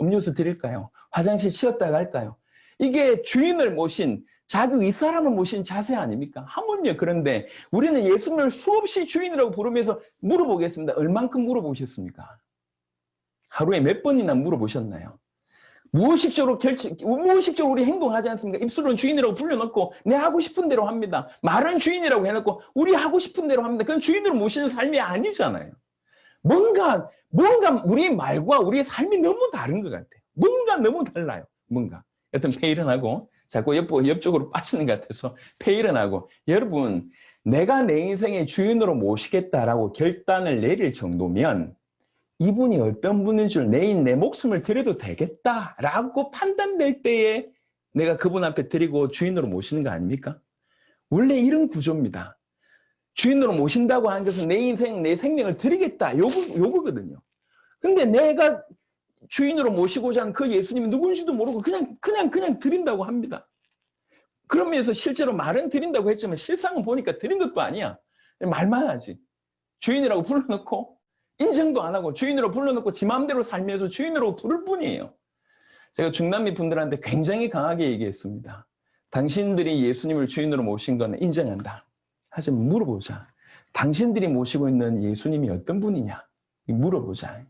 음료수 드릴까요? 화장실 쉬었다 갈까요? 이게 주인을 모신, 자기 윗사람을 모신 자세 아닙니까? 하물며 그런데 우리는 예수님을 수없이 주인이라고 부르면서 물어보겠습니다. 얼만큼 물어보셨습니까? 하루에 몇 번이나 물어보셨나요? 무의식적으로 우리 행동하지 않습니까? 입술은 주인이라고 불려놓고 내 하고 싶은 대로 합니다. 말은 주인이라고 해놓고 우리 하고 싶은 대로 합니다. 그건 주인으로 모시는 삶이 아니잖아요. 뭔가 우리 말과 우리의 삶이 너무 다른 것 같아요. 뭔가 너무 달라요. 여튼 페일은하고 자꾸 옆쪽으로 빠지는 것 같아서 페일은하고, 여러분 내가 내 인생의 주인으로 모시겠다라고 결단을 내릴 정도면 이분이 어떤 분인 줄 내 목숨을 드려도 되겠다라고 판단될 때에 내가 그분 앞에 드리고 주인으로 모시는 거 아닙니까? 원래 이런 구조입니다. 주인으로 모신다고 하는 것은 내 인생, 내 생명을 드리겠다. 요거거든요. 근데 내가 주인으로 모시고자 하는 그 예수님이 누군지도 모르고 그냥 드린다고 합니다. 그러면서 실제로 말은 드린다고 했지만 실상은 보니까 드린 것도 아니야. 말만 하지. 주인이라고 불러놓고 인정도 안 하고 주인으로 불러놓고 지 마음대로 살면서 주인으로 부를 뿐이에요. 제가 중남미 분들한테 굉장히 강하게 얘기했습니다. 당신들이 예수님을 주인으로 모신 건 인정한다. 하지만 물어보자. 당신들이 모시고 있는 예수님이 어떤 분이냐? 물어보자.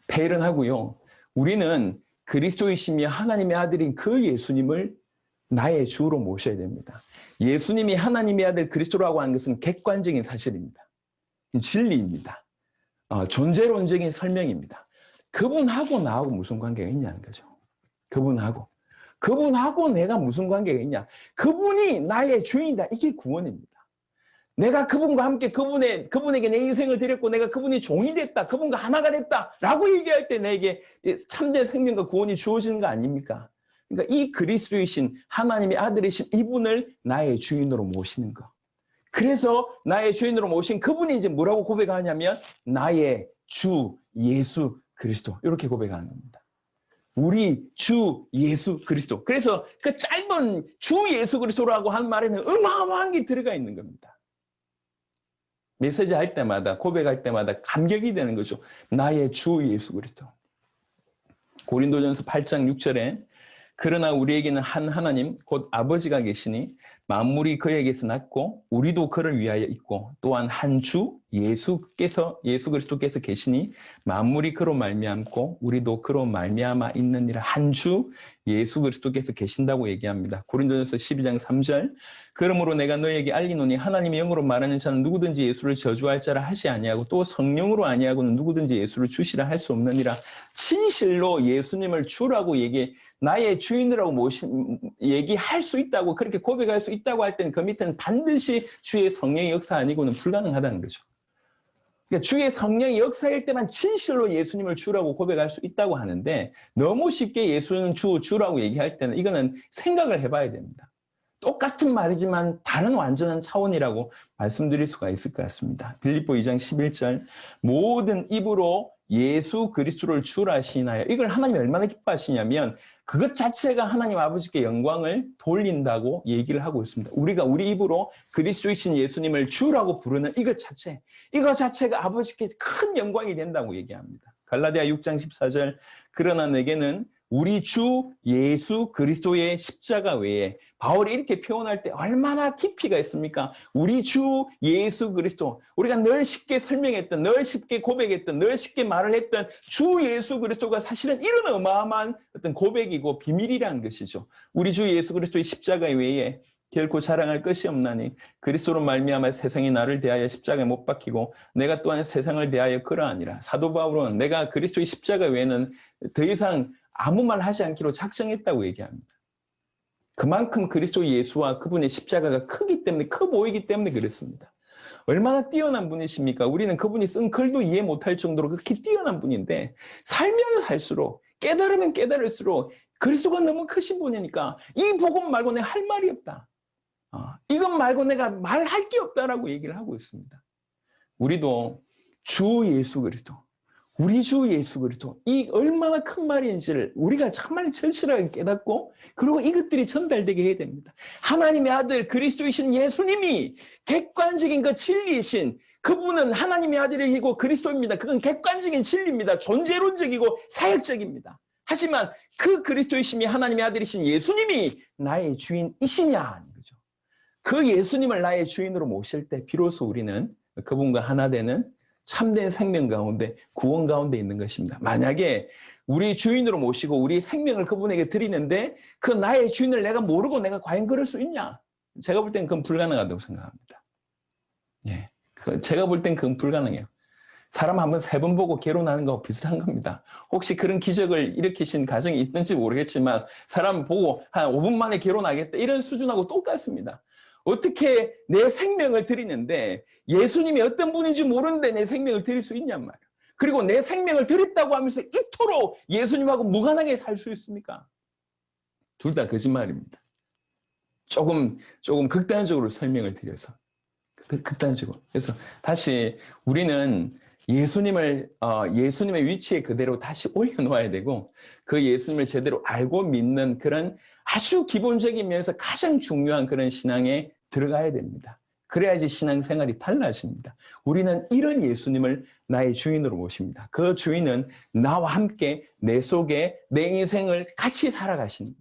페일은 하고요. 우리는 그리스도이시며 하나님의 아들인 그 예수님을 나의 주로 모셔야 됩니다. 예수님이 하나님의 아들 그리스도라고 하는 것은 객관적인 사실입니다. 진리입니다. 존재론적인 설명입니다. 그분하고 나하고 무슨 관계가 있냐는 거죠. 그분하고 내가 무슨 관계가 있냐. 그분이 나의 주인이다. 이게 구원입니다. 내가 그분과 함께 그분에게 내 인생을 드렸고 내가 그분이 종이 됐다. 그분과 하나가 됐다. 라고 얘기할 때 내게 참된 생명과 구원이 주어지는 거 아닙니까? 그러니까 이 그리스도이신 하나님의 아들이신 이분을 나의 주인으로 모시는 거. 그래서 나의 주인으로 모신 그분이 이제 뭐라고 고백하냐면 나의 주 예수 그리스도, 이렇게 고백하는 겁니다. 우리 주 예수 그리스도. 그래서 그 짧은 주 예수 그리스도라고 하는 말에는 어마어마한 게 들어가 있는 겁니다. 메시지 할 때마다, 고백할 때마다 감격이 되는 거죠. 나의 주 예수 그리스도. 고린도전서 8장 6절에 그러나 우리에게는 한 하나님 곧 아버지가 계시니 만물이 그에게서 났고 우리도 그를 위하여 있고 또한 한 주 예수 그리스도께서 계시니 만물이 그로 말미암고 우리도 그로 말미암아 있느니라. 한 주 예수 그리스도께서 계신다고 얘기합니다. 고린도전서 12장 3절 그러므로 내가 너에게 알리노니 하나님의 영으로 말하는 자는 누구든지 예수를 저주할 자라 하지 아니하고 또 성령으로 아니하고는 누구든지 예수를 주시라 할 수 없느니라. 진실로 예수님을 주라고 나의 주인이라고 얘기할 수 있다고, 그렇게 고백할 수 있다고 할 때는 그 밑에는 반드시 주의 성령의 역사 아니고는 불가능하다는 거죠. 그러니까 주의 성령의 역사일 때만 진실로 예수님을 주라고 고백할 수 있다고 하는데, 너무 쉽게 예수는 주라고 얘기할 때는 이거는 생각을 해봐야 됩니다. 똑같은 말이지만 다른 완전한 차원이라고 말씀드릴 수가 있을 것 같습니다. 빌립보 2장 11절 모든 입으로 예수 그리스도를 주라 시인하여. 이걸 하나님이 얼마나 기뻐하시냐면 그것 자체가 하나님 아버지께 영광을 돌린다고 얘기를 하고 있습니다. 우리가 우리 입으로 그리스도이신 예수님을 주라고 부르는 이것 자체가 아버지께 큰 영광이 된다고 얘기합니다. 갈라디아 6장 14절, 그러나 내게는 우리 주 예수 그리스도의 십자가 외에, 바울이 이렇게 표현할 때 얼마나 깊이가 있습니까? 우리 주 예수 그리스도, 우리가 늘 쉽게 설명했던, 늘 쉽게 고백했던, 늘 쉽게 말을 했던 주 예수 그리스도가 사실은 이런 어마어마한 어떤 고백이고 비밀이라는 것이죠. 우리 주 예수 그리스도의 십자가 외에 결코 자랑할 것이 없나니 그리스도로 말미암아 세상이 나를 대하여 십자가에 못 박히고 내가 또한 세상을 대하여 그러하니라. 사도 바울은 내가 그리스도의 십자가 외에는 더 이상 아무 말 하지 않기로 작정했다고 얘기합니다. 그만큼 그리스도 예수와 그분의 십자가가 크기 때문에, 커 보이기 때문에 그렇습니다. 얼마나 뛰어난 분이십니까? 우리는 그분이 쓴 글도 이해 못할 정도로 그렇게 뛰어난 분인데, 살면 살수록, 깨달으면 깨달을수록 그리스도가 너무 크신 분이니까 이 복음 말고 내가 할 말이 없다. 이것 말고 내가 말할 게 없다라고 얘기를 하고 있습니다. 우리도 주 예수 그리스도, 우리 주 예수 그리스도, 이 얼마나 큰 말인지를 우리가 정말 절실하게 깨닫고, 그리고 이것들이 전달되게 해야 됩니다. 하나님의 아들 그리스도이신 예수님이 객관적인 그 진리이신 그분은 하나님의 아들이고 그리스도입니다. 그건 객관적인 진리입니다. 존재론적이고 사역적입니다. 하지만 그 그리스도이심이 하나님의 아들이신 예수님이 나의 주인이시냐, 거죠. 그 예수님을 나의 주인으로 모실 때 비로소 우리는 그분과 하나 되는 참된 생명 가운데, 구원 가운데 있는 것입니다. 만약에 우리 주인으로 모시고 우리 생명을 그분에게 드리는데 그 나의 주인을 내가 모르고 내가 과연 그럴 수 있냐? 제가 볼 땐 그건 불가능하다고 생각합니다. 예, 제가 볼 땐 그건 불가능해요. 사람 한번 3번 보고 결혼하는 거하고 비슷한 겁니다. 혹시 그런 기적을 일으키신 가정이 있는지 모르겠지만 사람 보고 한 5분 만에 결혼하겠다, 이런 수준하고 똑같습니다. 어떻게 내 생명을 드리는데 예수님이 어떤 분인지 모르는데 내 생명을 드릴 수 있냔 말이에요. 그리고 내 생명을 드렸다고 하면서 이토록 예수님하고 무관하게 살 수 있습니까? 둘 다 거짓말입니다. 조금 극단적으로 설명을 드려서, 극단적으로. 그래서 다시 우리는 예수님의 위치에 그대로 다시 올려놓아야 되고, 그 예수님을 제대로 알고 믿는 그런 아주 기본적인 면에서 가장 중요한 그런 신앙에 들어가야 됩니다. 그래야지 신앙생활이 달라집니다. 우리는 이런 예수님을 나의 주인으로 모십니다. 그 주인은 나와 함께 내 속에 내 인생을 같이 살아가십니다.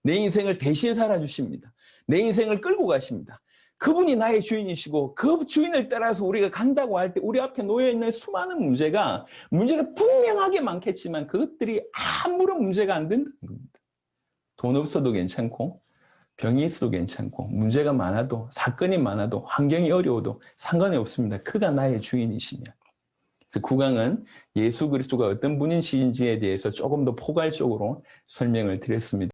내 인생을 대신 살아주십니다. 내 인생을 끌고 가십니다. 그분이 나의 주인이시고 그 주인을 따라서 우리가 간다고 할 때 우리 앞에 놓여있는 수많은 문제가 분명하게 많겠지만 그것들이 아무런 문제가 안 된다는 겁니다. 돈 없어도 괜찮고 병이 있어도 괜찮고 문제가 많아도, 사건이 많아도, 환경이 어려워도 상관이 없습니다. 그가 나의 주인이시면. 그래서 구강은 예수 그리스도가 어떤 분이신지에 대해서 조금 더 포괄적으로 설명을 드렸습니다.